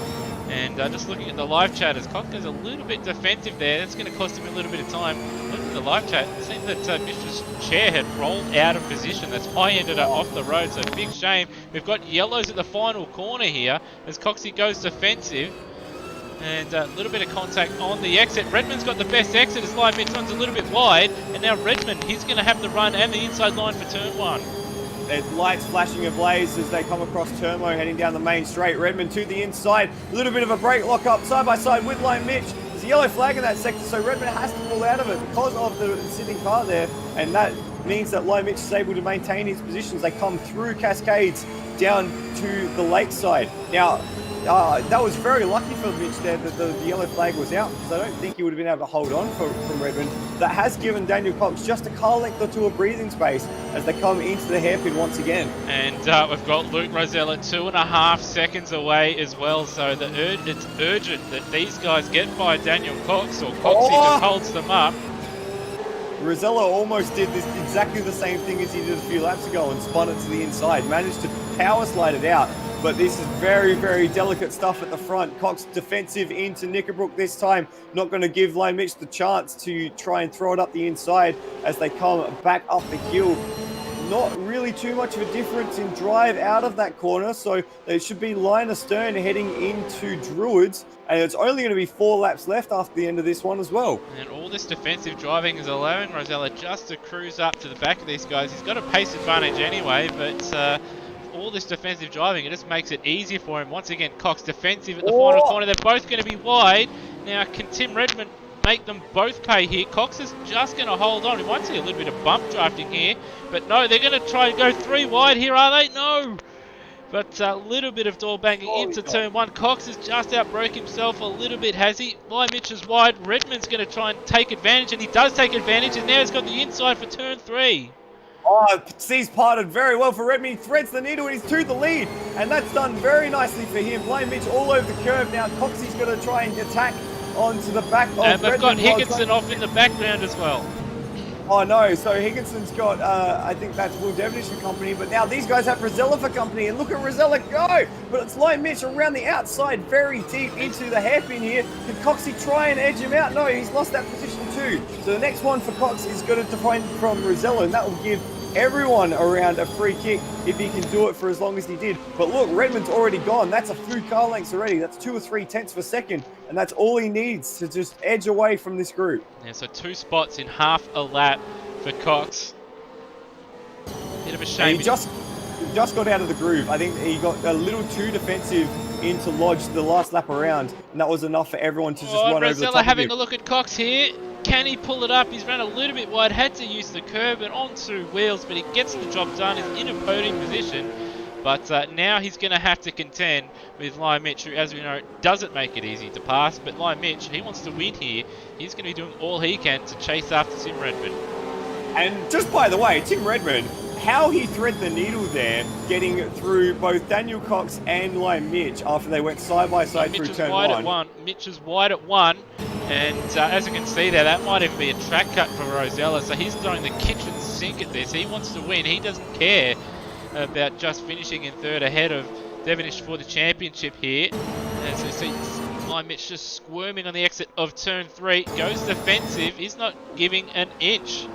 Speaker 1: And just looking at the live chat, as Cox goes a little bit defensive there, that's going to cost him a little bit of time. Looking at the live chat, it seemed that Mishra's chair had rolled out of position. That's why he ended up off the road, so big shame. We've got yellows at the final corner here as Coxie goes defensive. And a little bit of contact on the exit. Redmond's got the best exit as Live Mitch runs a little bit wide. And now Redmond, he's going to have the run and the inside line for turn 1.
Speaker 2: There's lights flashing ablaze as they come across Turmo heading down the main straight. Redmond to the inside. A little bit of a break lock up side by side with Lime Mitch. There's a yellow flag in that sector, so Redmond has to pull out of it because of the sitting car there. And that means that Lime Mitch is able to maintain his positions. They come through Cascades down to the lakeside. Now, that was very lucky for Mitch there that the yellow flag was out, because I don't think he would have been able to hold on from Redmond. That has given Daniel Cox just a car length or two of breathing space as they come into the hairpin once again.
Speaker 1: And we've got Luke Rosella 2.5 seconds away as well, so it's urgent that these guys get by Daniel Cox, or Coxie just holds them up.
Speaker 2: Rosella almost did this exactly the same thing as he did a few laps ago and spun it to the inside, managed to power slide it out. But this is very, very delicate stuff at the front. Cox defensive into Knickerbrook this time. Not going to give Lane Mitch the chance to try and throw it up the inside as they come back up the hill. Not really too much of a difference in drive out of that corner. So there should be line astern heading into Druids. And it's only going to be 4 laps left after the end of this one as well.
Speaker 1: And all this defensive driving is allowing Rosella just to cruise up to the back of these guys. He's got a pace advantage anyway, but all this defensive driving, it just makes it easier for him. Once again, Cox defensive at the final corner. They're both going to be wide. Now, can Tim Redmond make them both pay here? Cox is just going to hold on. We might see a little bit of bump drafting here, but no, they're going to try and go 3 wide here, are they? No! But a little bit of door banging into turn 1. Cox has just outbroke himself a little bit, has he? Lime Mitch is wide. Redmond's going to try and take advantage, and he does take advantage, and now he's got the inside for turn 3.
Speaker 2: Oh, C's parted very well for Redmond. He threads the needle and he's to the lead. And that's done very nicely for him. Lane Mitch all over the curve now. Coxie's going to try and attack onto the back of
Speaker 1: And they've got
Speaker 2: Redmond.
Speaker 1: Higginson off in the background as well.
Speaker 2: Oh no, so Higginson's got, I think that's Will Devonish for company, but now these guys have Rosella for company, and look at Rosella go! But it's Lime Mitch around the outside, very deep into the hairpin here. Can Coxie try and edge him out? No, he's lost that position too. So the next one for Cox is going to define from Rosella, and that will give everyone around a free kick if he can do it for as long as he did. But look, Redmond's already gone. That's a few car lengths already. That's 2 or 3 tenths per second. And that's all he needs to just edge away from this group.
Speaker 1: Yeah, so 2 spots in half a lap for Cox. Bit of a shame.
Speaker 2: He just got out of the groove. I think he got a little too defensive into Lodge the last lap around. And that was enough for everyone to just run over the top
Speaker 1: Rosella
Speaker 2: of
Speaker 1: having
Speaker 2: him.
Speaker 1: a look at Cox here. Can he pull it up? He's run a little bit wide, had to use the curb and onto wheels, but he gets the job done. He's in a podium position, but now he's going to have to contend with Lime Mitch, who, as we know, doesn't make it easy to pass. But Lime Mitch, he wants to win here. He's going to be doing all he can to chase after Tim Redmond.
Speaker 2: And just by the way, Tim Redmond, how he threaded the needle there, getting through both Daniel Cox and Lime Mitch after they went side by side through turn 1.
Speaker 1: Mitch is wide at 1. And as you can see there, that might even be a track cut for Rosella. So he's throwing the kitchen sink at this. He wants to win. He doesn't care about just finishing in 3rd ahead of Devonish for the championship here. As you see, Lime Mitch just squirming on the exit of turn 3. Goes defensive. He's not giving an inch.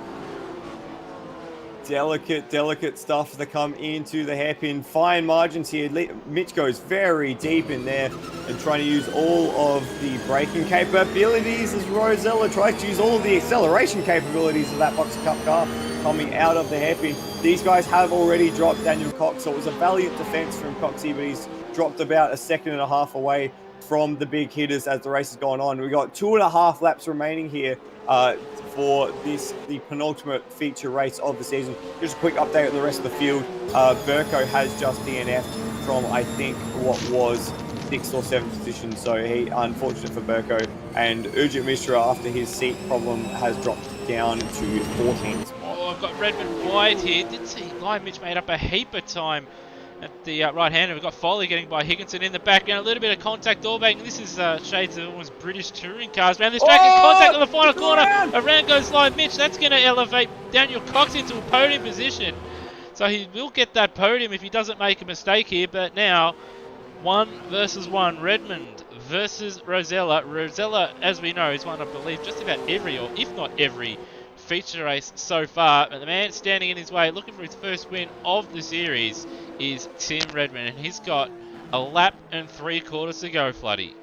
Speaker 2: Delicate stuff to come into the hairpin. Fine margins here. Mitch goes very deep in there and trying to use all of the braking capabilities as Rosella tries to use all of the acceleration capabilities of that Box Cup car coming out of the hairpin. These guys have already dropped Daniel Cox, so it was a valiant defense from Coxie, but he's dropped about 1.5 seconds away from the big hitters as the race has gone on. We've got 2.5 laps remaining here for the penultimate feature race of the season. Just a quick update on the rest of the field. Burko has just DNF'd from, I think, what was 6th or 7th position. So he, unfortunate for Burko. And Urgent Mishra, after his seat problem, has dropped down to 14th.
Speaker 1: Oh, I've got Redmond wide here. Did see Lime Mitch made up a heap of time at the right-hander. We've got Foley getting by Higginson in the background. A little bit of contact all back. This is shades of almost British touring cars. Around this track, and contact on the final corner. Around goes Live Mitch. That's going to elevate Daniel Cox into a podium position. So he will get that podium if he doesn't make a mistake here. But now, 1 versus 1. Redmond versus Rosella. Rosella, as we know, is one, I believe, just about every, or if not every, feature race so far. But the man standing in his way, looking for his first win of the series, is Tim Redmond. And he's got a lap and 3/4 to go, Floody.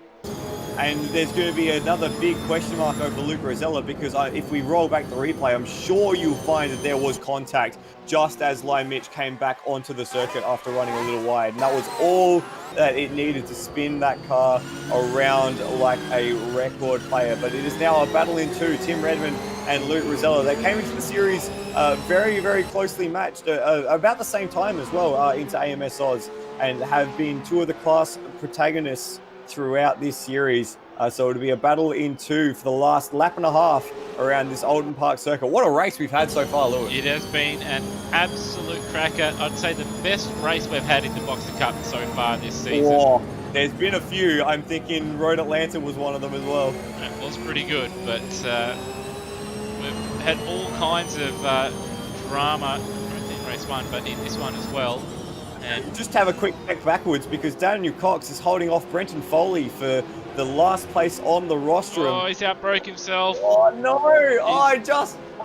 Speaker 2: And there's going to be another big question mark over Luke Rosella, because if we roll back the replay, I'm sure you'll find that there was contact just as Live Mitch came back onto the circuit after running a little wide. And that was all that it needed to spin that car around like a record player. But it is now a battle in two, Tim Redmond and Luke Rosella. They came into the series very, very closely matched, about the same time as well, into AMSOZ, and have been two of the class protagonists throughout this series. So it'll be a battle in two for the last lap and a half around this Oulton Park circuit. What a race we've had so far, Lewis.
Speaker 1: It has been an absolute cracker. I'd say the best race we've had in the Boxer Cup so far this season.
Speaker 2: Oh, there's been a few. I'm thinking Road Atlanta was one of them as well.
Speaker 1: It was pretty good, but we've had all kinds of drama, not in race 1, but in this one as well. And
Speaker 2: just have a quick check backwards, because Daniel Cox is holding off Brenton Foley for the last place on the rostrum.
Speaker 1: oh, he's outbroke himself.
Speaker 2: Oh no!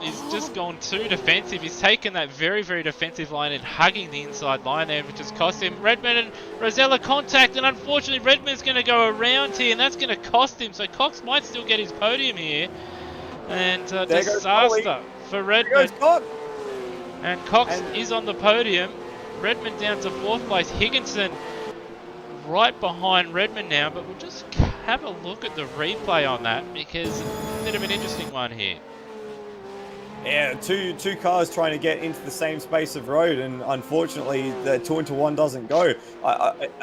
Speaker 1: He's just gone too defensive. He's taken that very, very defensive line and hugging the inside line there, which has cost him. Redmond and Rosella contact, and unfortunately Redmond's going to go around here, and that's going to cost him. So Cox might still get his podium here. And disaster for Redmond. And Cox is on the podium. Redmond down to 4th place. Higginson right behind Redmond now, but we'll just have a look at the replay on that, because a bit of an interesting one here.
Speaker 2: Yeah, two cars trying to get into the same space of road, and unfortunately the 2-into-1 doesn't go.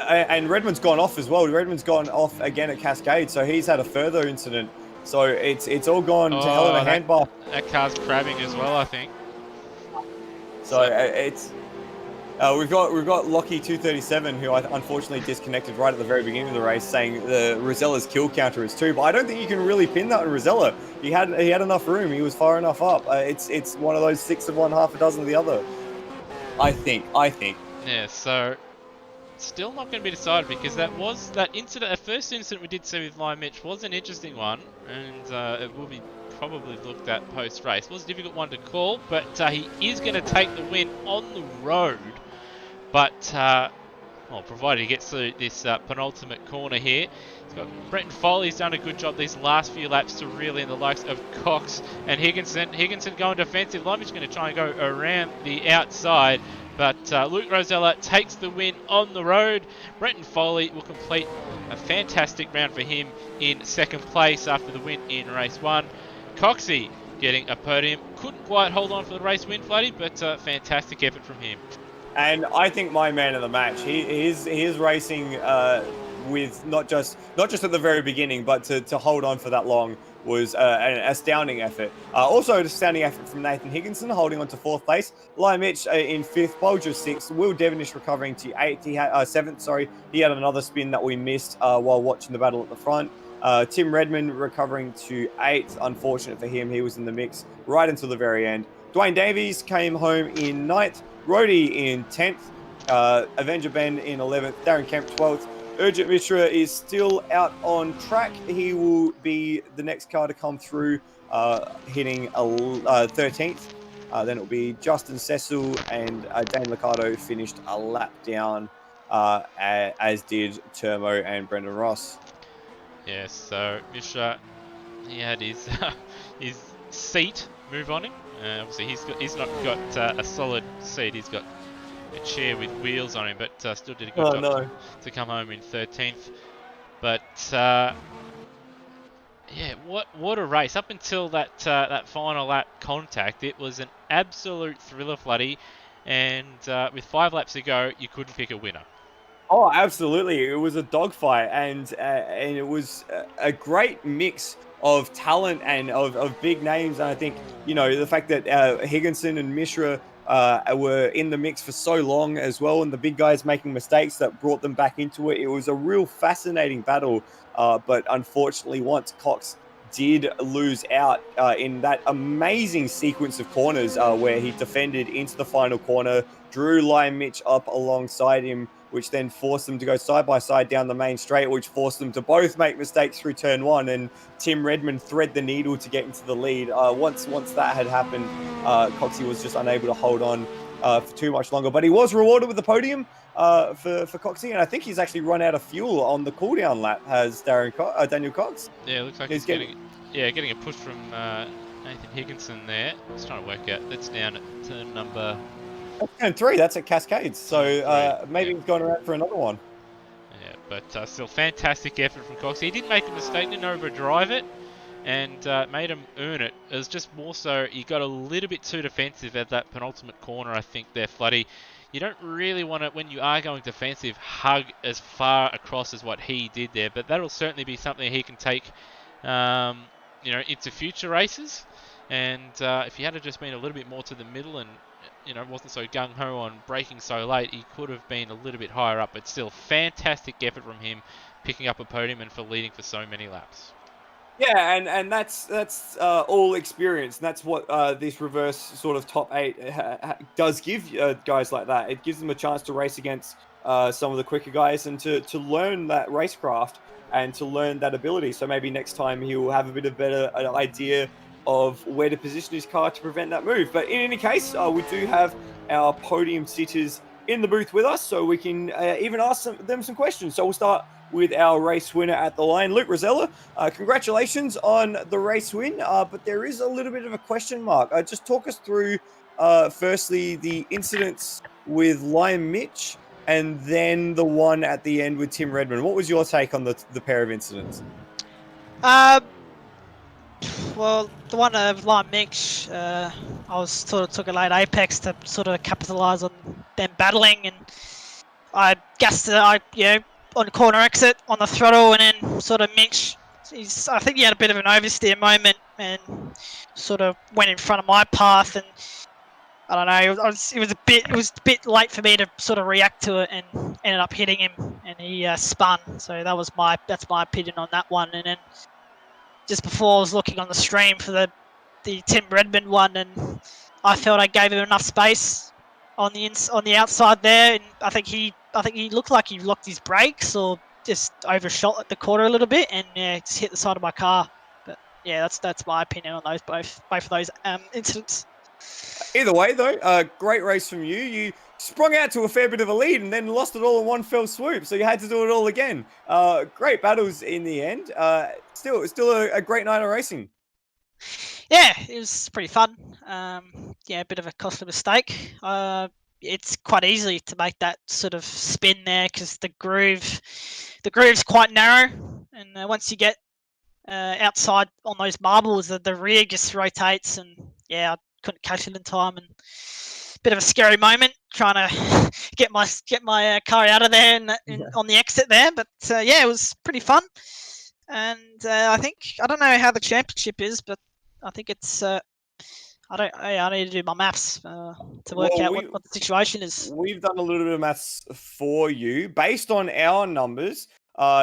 Speaker 2: And Redmond's gone off as well. Redmond's gone off again at Cascade, so he's had a further incident. So it's all gone to hell in a handbar.
Speaker 1: That car's crabbing as well, I think.
Speaker 2: So it's we've got Lockie 237, who unfortunately disconnected right at the very beginning of the race, saying the Rosella's kill counter is 2. But I don't think you can really pin that on Rosella. He had enough room. He was far enough up. It's one of those 6 of one, half a dozen of the other. I think.
Speaker 1: Yeah. So still not going to be decided, because that incident, that first incident we did see with Live Mitch was an interesting one, and it will be probably looked at post-race. It was a difficult one to call, but he is going to take the win on the road. But, well, provided he gets through this penultimate corner here. He's got Brenton Foley's done a good job these last few laps to reel in the likes of Cox and Higginson. Higginson going defensive. Limey's going to try and go around the outside. But Luke Rosella takes the win on the road. Brenton Foley will complete a fantastic round for him in 2nd place after the win in race 1. Coxie getting a podium. Couldn't quite hold on for the race win, Floody, but fantastic effort from him. And
Speaker 2: I think my man of the match, he is racing with not just at the very beginning, but to hold on for that long was an astounding effort. Also an astounding effort from Nathan Higginson, holding on to 4th place. Liam Mitch in 5th, Bolger 6th, Will Devonish recovering to 8th. He had 7th, sorry. He had another spin that we missed while watching the battle at the front. Tim Redmond recovering to 8th. Unfortunate for him, he was in the mix right until the very end. Dwayne Davies came home in 9th. Rhodey in 10th. Avenger Ben in 11th. Darren Kemp 12th. Urgent Mishra is still out on track. He will be the next car to come through, hitting 13th. Then it'll be Justin Cecil and Dane Liccardo finished a lap down, as did Turmo and Brendan Ross.
Speaker 1: Yes, so Mishra, he had his his seat move on him. Obviously, he's not got a solid seat. He's got a chair with wheels on him, but still did a good job to come home in 13th. But yeah, what a race! Up until that that final lap contact, it was an absolute thriller, Floody. And with 5 laps to go, you couldn't pick a winner.
Speaker 2: Oh, absolutely! It was a dogfight, and it was a great mix of talent and of big names. And I think, you know, the fact that Higginson and Mishra were in the mix for so long as well, and the big guys making mistakes that brought them back into it. It was a real fascinating battle, but unfortunately, once Cox did lose out in that amazing sequence of corners where he defended into the final corner, drew Lion Mitch up alongside him, which then forced them to go side by side down the main straight, which forced them to both make mistakes through turn one, and Tim Redmond thread the needle to get into the lead. Once that had happened, Coxie was just unable to hold on for too much longer, but he was rewarded with the podium for Coxie, and I think he's actually run out of fuel on the cooldown lap, has Daniel Cox.
Speaker 1: Yeah, looks like he's getting a push from Nathan Higginson there. Just trying to work out. That's down at turn number...
Speaker 2: Turn 3, that's at Cascades, so maybe he's gone around for another one.
Speaker 1: Yeah, but still fantastic effort from Cox. He didn't make a mistake, didn't overdrive it, and made him earn it. It was just more so he got a little bit too defensive at that penultimate corner, I think, there, Floody. You don't really want to, when you are going defensive, hug as far across as what he did there, but that'll certainly be something he can take into future races. And if he had just been a little bit more to the middle and wasn't so gung-ho on braking so late, he could have been a little bit higher up, but still fantastic effort from him picking up a podium and for leading for so many laps.
Speaker 2: Yeah, and that's all experience, and that's what this reverse sort of top 8 does give guys like that. It gives them a chance to race against some of the quicker guys and to learn that racecraft and to learn that ability. So maybe next time he'll have a bit of better idea of where to position his car to prevent that move. But in any case, we do have our podium sitters in the booth with us, so we can even ask them some questions. So we'll start with our race winner at the line, Luke Rosella. Congratulations on the race win, but there is a little bit of a question mark. Just talk us through, firstly, the incidents with Lion Mitch, and then the one at the end with Tim Redmond. What was your take on the pair of incidents?
Speaker 6: Well, the one of Lion Mitch, I was sort of took a late apex to sort of capitalise on them battling, and I gassed on the corner exit on the throttle, and then sort of Mitch, I think he had a bit of an oversteer moment and sort of went in front of my path, and I don't know, it was a bit late for me to sort of react to it, and ended up hitting him, and he spun. So that's my opinion on that one. And then just before, I was looking on the stream for the Tim Redmond one, and I felt I gave him enough space on the outside there, and I think he looked like he locked his brakes or just overshot at the corner a little bit, and just hit the side of my car. But yeah, that's my opinion on those both of those incidents.
Speaker 2: Either way, though, great race from you. You sprung out to a fair bit of a lead and then lost it all in one fell swoop, so you had to do it all again. Great battles in the end. Still a great night of racing.
Speaker 6: Yeah, it was pretty fun. A bit of a costly mistake. It's quite easy to make that sort of spin there because the groove's quite narrow, and once you get outside on those marbles, the rear just rotates, and I couldn't catch it in time, and bit of a scary moment trying to get my car out of there on the exit there. But it was pretty fun, and I don't know how the championship is, but I think it's I need to do my maths to work out what the situation is.
Speaker 2: We've done a little bit of maths for you based on our numbers.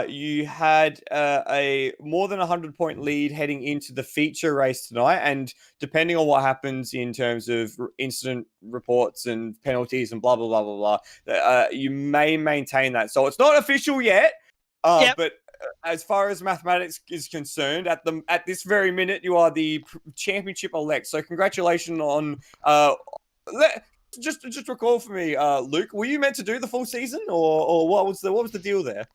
Speaker 2: You had a more than 100-point lead heading into the feature race tonight, and depending on what happens in terms of incident reports and penalties and blah, blah, blah, blah, blah, you may maintain that. So it's not official yet, but as far as mathematics is concerned, at this very minute, you are the championship elect. So congratulations on... Just recall for me, Luke, were you meant to do the full season, or what was the deal there?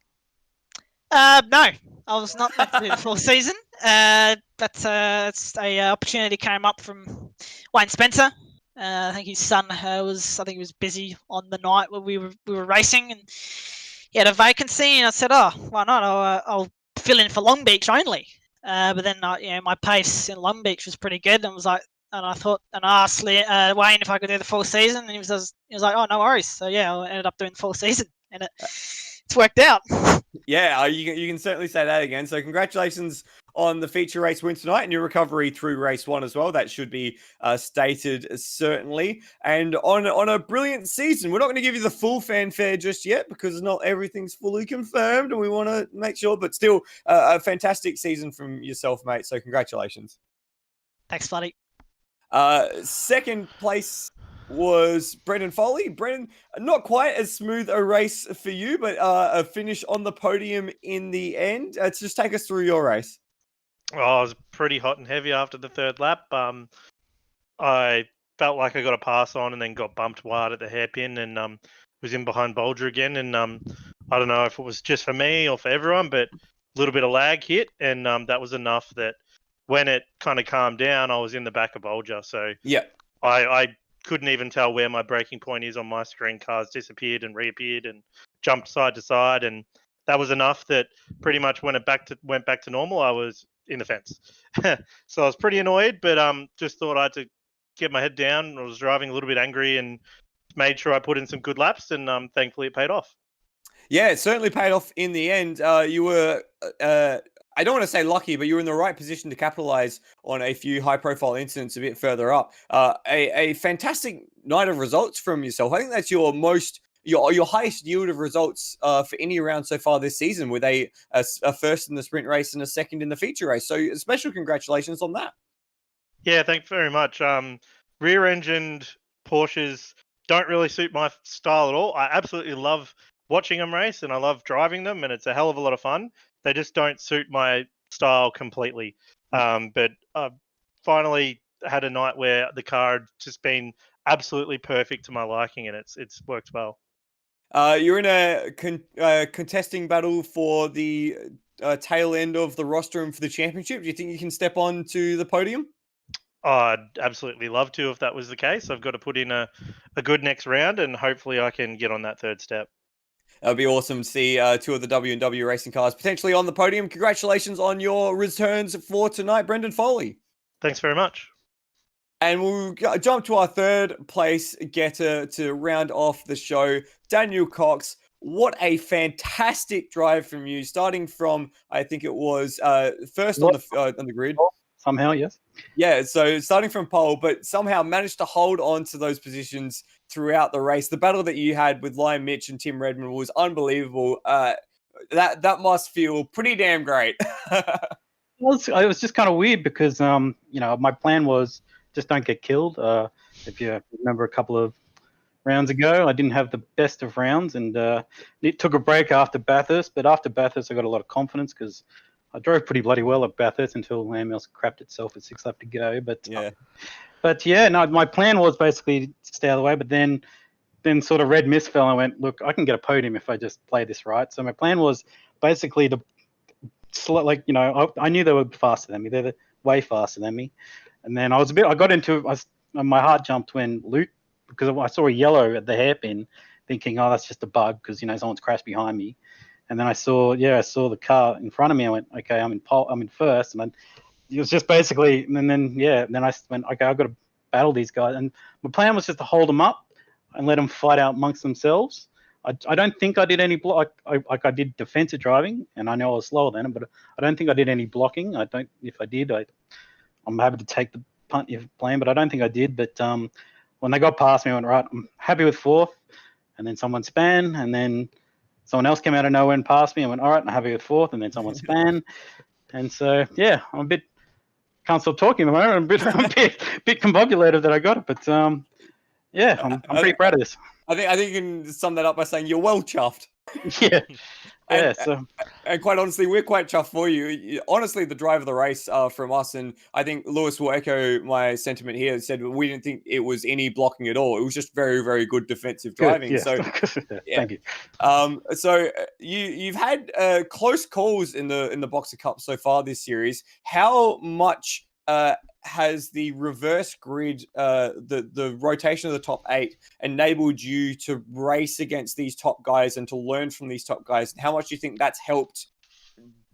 Speaker 6: No, I was not meant to do the full season. But it's a opportunity came up from Wayne Spencer. I think his son he was busy on the night when we were racing, and he had a vacancy. And I said, "Oh, why not? I'll fill in for Long Beach only." But then my pace in Long Beach was pretty good, and I asked Wayne if I could do the full season, and he was like, "Oh, no worries." So I ended up doing the full season, and it's worked out.
Speaker 2: Yeah, you can certainly say that again. So congratulations on the feature race win tonight and your recovery through race 1 as well. That should be stated certainly. And on a brilliant season. We're not going to give you the full fanfare just yet because not everything's fully confirmed and we want to make sure, but still a fantastic season from yourself, mate. So congratulations.
Speaker 6: Thanks, buddy.
Speaker 2: Second place was Brendan Foley. Brendan, not quite as smooth a race for you, but a finish on the podium in the end. Just take us through your race.
Speaker 3: Oh, I was pretty hot and heavy after the third lap. I felt like I got a pass on and then got bumped wide at the hairpin and was in behind Bolger again. And I don't know if it was just for me or for everyone, but a little bit of lag hit. And that was enough that when it kind of calmed down, I was in the back of Bolger. So
Speaker 2: yeah,
Speaker 3: I couldn't even tell where my braking point is on my screen. Cars disappeared and reappeared and jumped side to side. And that was enough that pretty much when it went back to normal, I was in the fence. So I was pretty annoyed, but just thought I had to get my head down. I was driving a little bit angry and made sure I put in some good laps, and thankfully it paid off.
Speaker 2: Yeah, it certainly paid off in the end. You were, I don't want to say lucky, but you were in the right position to capitalize on a few high-profile incidents a bit further up. A fantastic night of results from yourself. I think that's your highest yield of results for any round so far this season, with a first in the sprint race and a second in the feature race. So special congratulations on that.
Speaker 3: Yeah, thanks very much. Rear-engined Porsches don't really suit my style at all. I absolutely love watching them race and I love driving them, and it's a hell of a lot of fun. They just don't suit my style completely. But I finally had a night where the car had just been absolutely perfect to my liking, and it's worked well.
Speaker 2: You're in a contesting battle for the tail end of the roster and for the championship. Do you think you can step on to the podium?
Speaker 3: I'd absolutely love to if that was the case. I've got to put in a good next round, and hopefully I can get on that third step.
Speaker 2: It'll be awesome to see two of the W&W racing cars potentially on the podium. Congratulations on your returns for tonight, Brendan Foley.
Speaker 3: Thanks very much.
Speaker 2: And we'll jump to our third place getter to round off the show, Daniel Cox. What a fantastic drive from you, starting from, I think it was first on the grid.
Speaker 7: Somehow, yes.
Speaker 2: Yeah, so starting from pole, but somehow managed to hold on to those positions throughout the race. The battle that you had with Lion Mitch and Tim Redmond was unbelievable. That must feel pretty damn great.
Speaker 7: It was just kind of weird because, my plan was just don't get killed. If you remember a couple of rounds ago, I didn't have the best of rounds, and it took a break after Bathurst. But after Bathurst, I got a lot of confidence because I drove pretty bloody well at Bathurst until AMSOZ crapped itself at 6 lap to go. But my plan was basically to stay out of the way. But then sort of red mist fell. And I went, look, I can get a podium if I just play this right. So my plan was basically to, I knew they were faster than me. They're way faster than me. And then my heart jumped when because I saw a yellow at the hairpin, thinking, oh, that's just a bug because someone's crashed behind me. And then I saw the car in front of me. I went, okay, I'm in first. And it was just basically, and then I went, okay, I've got to battle these guys. And my plan was just to hold them up and let them fight out amongst themselves. I don't think I did any block. I did defensive driving, and I know I was slower than them, but I don't think I did any blocking. If I did, I'm happy to take the punt you're playing, but I don't think I did. But when they got past me, I went, right, I'm happy with fourth. And then someone span, and then someone else came out of nowhere and passed me. I went, all right, I'm happy with fourth. And then someone span. And so, yeah, can't stop talking at the moment. I'm a bit combobulated that I got it. But, I'm pretty proud of this.
Speaker 2: I think you can sum that up by saying you're well chuffed.
Speaker 7: Yeah.
Speaker 2: And quite honestly, we're quite chuffed for you. Honestly, the drive of the race from us, and I think Lewis will echo my sentiment here, said we didn't think it was any blocking at all. It was just very, very good defensive driving.
Speaker 7: Good,
Speaker 2: yeah.
Speaker 7: So thank you.
Speaker 2: So you've had close calls in the Boxer Cup so far this series. How much has the reverse grid, the rotation of the top 8, enabled you to race against these top guys and to learn from these top guys? And how much do you think that's helped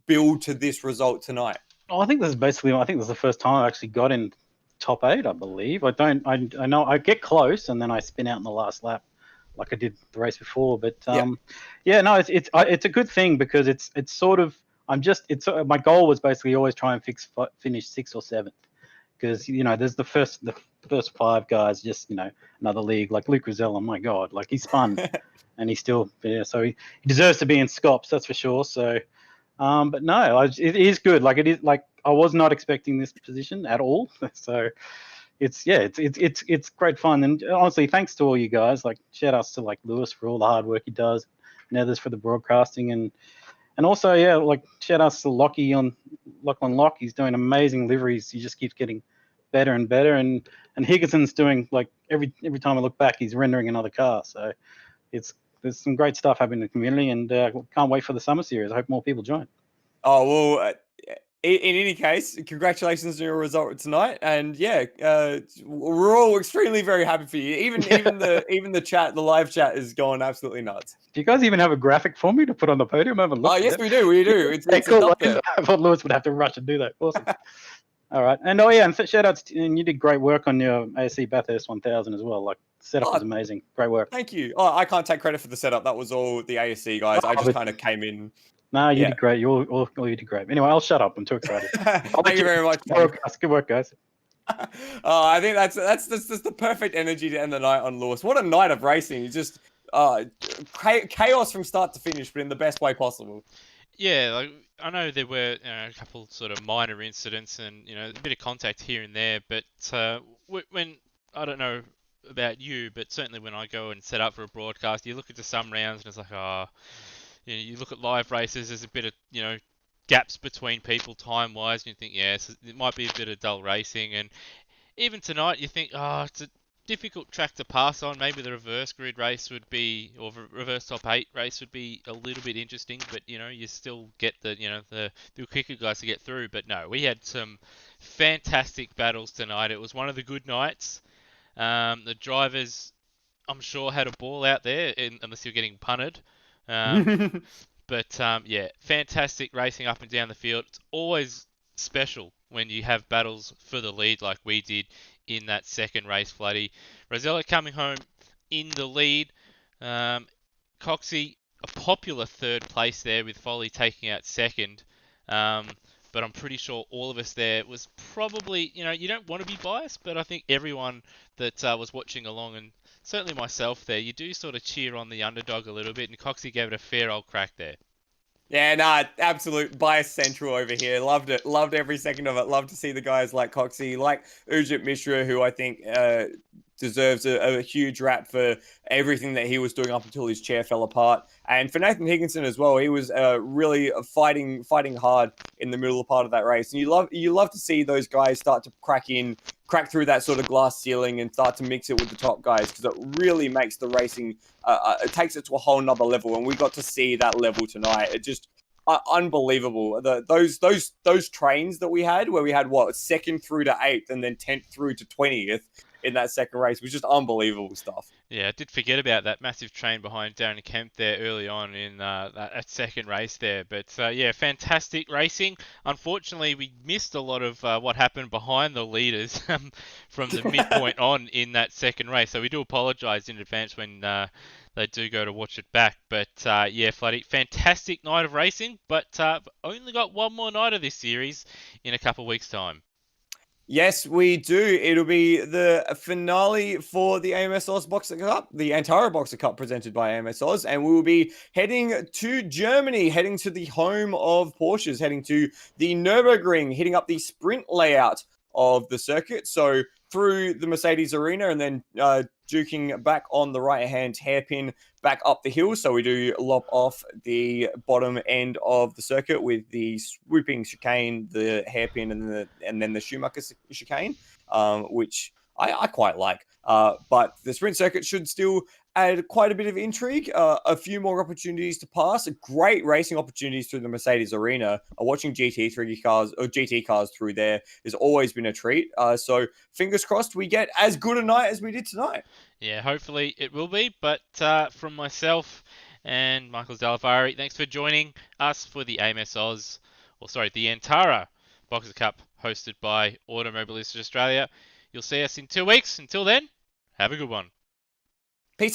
Speaker 2: build to this result tonight?
Speaker 7: Oh, I think this is the first time I actually got in top 8, I believe. I know I get close and then I spin out in the last lap like I did the race before. But it's a good thing because it's sort of I'm just it's my goal was basically always try and finish 6th or 7th, because there's the first 5 guys, just another league like Luke Rosella. My God, like he spun and he's still so he deserves to be in Scops, that's for sure. So but no, it is good. Like it is like I was not expecting this position at all. So it's great fun, and honestly, thanks to all you guys. Like shout outs to like Lewis for all the hard work he does, Nethers for the broadcasting, and also like shout outs to Lockie on Lock. He's doing amazing liveries. He just keeps getting better and better, and Higginson's doing like every time I look back, he's rendering another car. So there's some great stuff happening in the community, and can't wait for the summer series. I hope more people join.
Speaker 2: Oh, well, in any case, congratulations on your result tonight. And we're all extremely very happy for you. Even the chat, the live chat is going absolutely nuts.
Speaker 7: Do you guys even have a graphic for me to put on the podium? I haven't looked.
Speaker 2: Oh, yes, we do. We do. It's
Speaker 7: cool.
Speaker 2: up there.
Speaker 7: I thought Lewis would have to rush and do that. Awesome. All right. And and shout outs and you did great work on your ASC Bathurst 1000 as well. Like setup was amazing. Great work.
Speaker 2: Thank you. Oh, I can't take credit for the setup. That was all the ASC guys. I just kind of came in.
Speaker 7: No, you did great. You did great. Anyway, I'll shut up. I'm too excited.
Speaker 2: Thank you very much.
Speaker 7: Good work, guys.
Speaker 2: I think that's the perfect energy to end the night on, Lewis. What a night of racing! It's just chaos from start to finish, but in the best way possible.
Speaker 1: Yeah, like I know there were a couple sort of minor incidents and a bit of contact here and there, but when I don't know about you, but certainly when I go and set up for a broadcast, you look into some rounds and it's like, you look at live races, there's a bit of gaps between people time-wise, and you think, it might be a bit of dull racing, and even tonight you think, it's a difficult track to pass on. Maybe the reverse grid race would be, or reverse top 8 race would be a little bit interesting, but you still get the quicker guys to get through. But no, we had some fantastic battles tonight. It was one of the good nights. The drivers, I'm sure, had a ball out there, unless you're getting punted. But fantastic racing up and down the field. It's always special when you have battles for the lead like we did in that second race, Floody. Rosella coming home in the lead. Coxie, a popular third place there with Foley taking out second. But I'm pretty sure all of us there was probably, you don't want to be biased, but I think everyone that was watching along, and certainly myself there, you do sort of cheer on the underdog a little bit, and Coxie gave it a fair old crack there.
Speaker 2: Yeah, absolute bias central over here. Loved it. Loved every second of it. Love to see the guys like Coxie, like Ujit Mishra, who I think deserves a huge rap for everything that he was doing up until his chair fell apart. And for Nathan Higginson as well, he was really fighting hard in the middle part of that race. And you love to see those guys start to crack through that sort of glass ceiling and start to mix it with the top guys, because it really makes the racing, it takes it to a whole nother level. And we got to see that level tonight. It just unbelievable. Those trains that we had, where we had 2nd through to 8th and then 10th through to 20th in that second race, was just unbelievable stuff.
Speaker 1: Yeah, I did forget about that massive train behind Darren Kemp there early on in that second race there. But fantastic racing. Unfortunately, we missed a lot of what happened behind the leaders from the midpoint on in that second race. So we do apologise in advance when they do go to watch it back. But Floody, fantastic night of racing. But only got one more night of this series in a couple of weeks' time.
Speaker 2: Yes, we do. It'll be the finale for the AMSOZ Boxer Cup, the Antara Boxer Cup presented by AMSOZ, and we will be heading to Germany, heading to the home of Porsches, heading to the Nürburgring, hitting up the sprint layout of the circuit. So through the Mercedes arena and then duking back on the right-hand hairpin back up the hill. So we do lop off the bottom end of the circuit with the swooping chicane, the hairpin, and then the Schumacher chicane, which I quite like. But the sprint circuit should still add quite a bit of intrigue, a few more opportunities to pass, great racing opportunities through the Mercedes arena. Watching GT3 cars or GT cars through there has always been a treat. So fingers crossed we get as good a night as we did tonight. Yeah,
Speaker 1: hopefully it will be. But from myself and Michael Zalavari, thanks for joining us for the AMSOZ, the Antara Boxer Cup hosted by Automobilistas Australia. You'll see us in 2 weeks. Until then, have a good one.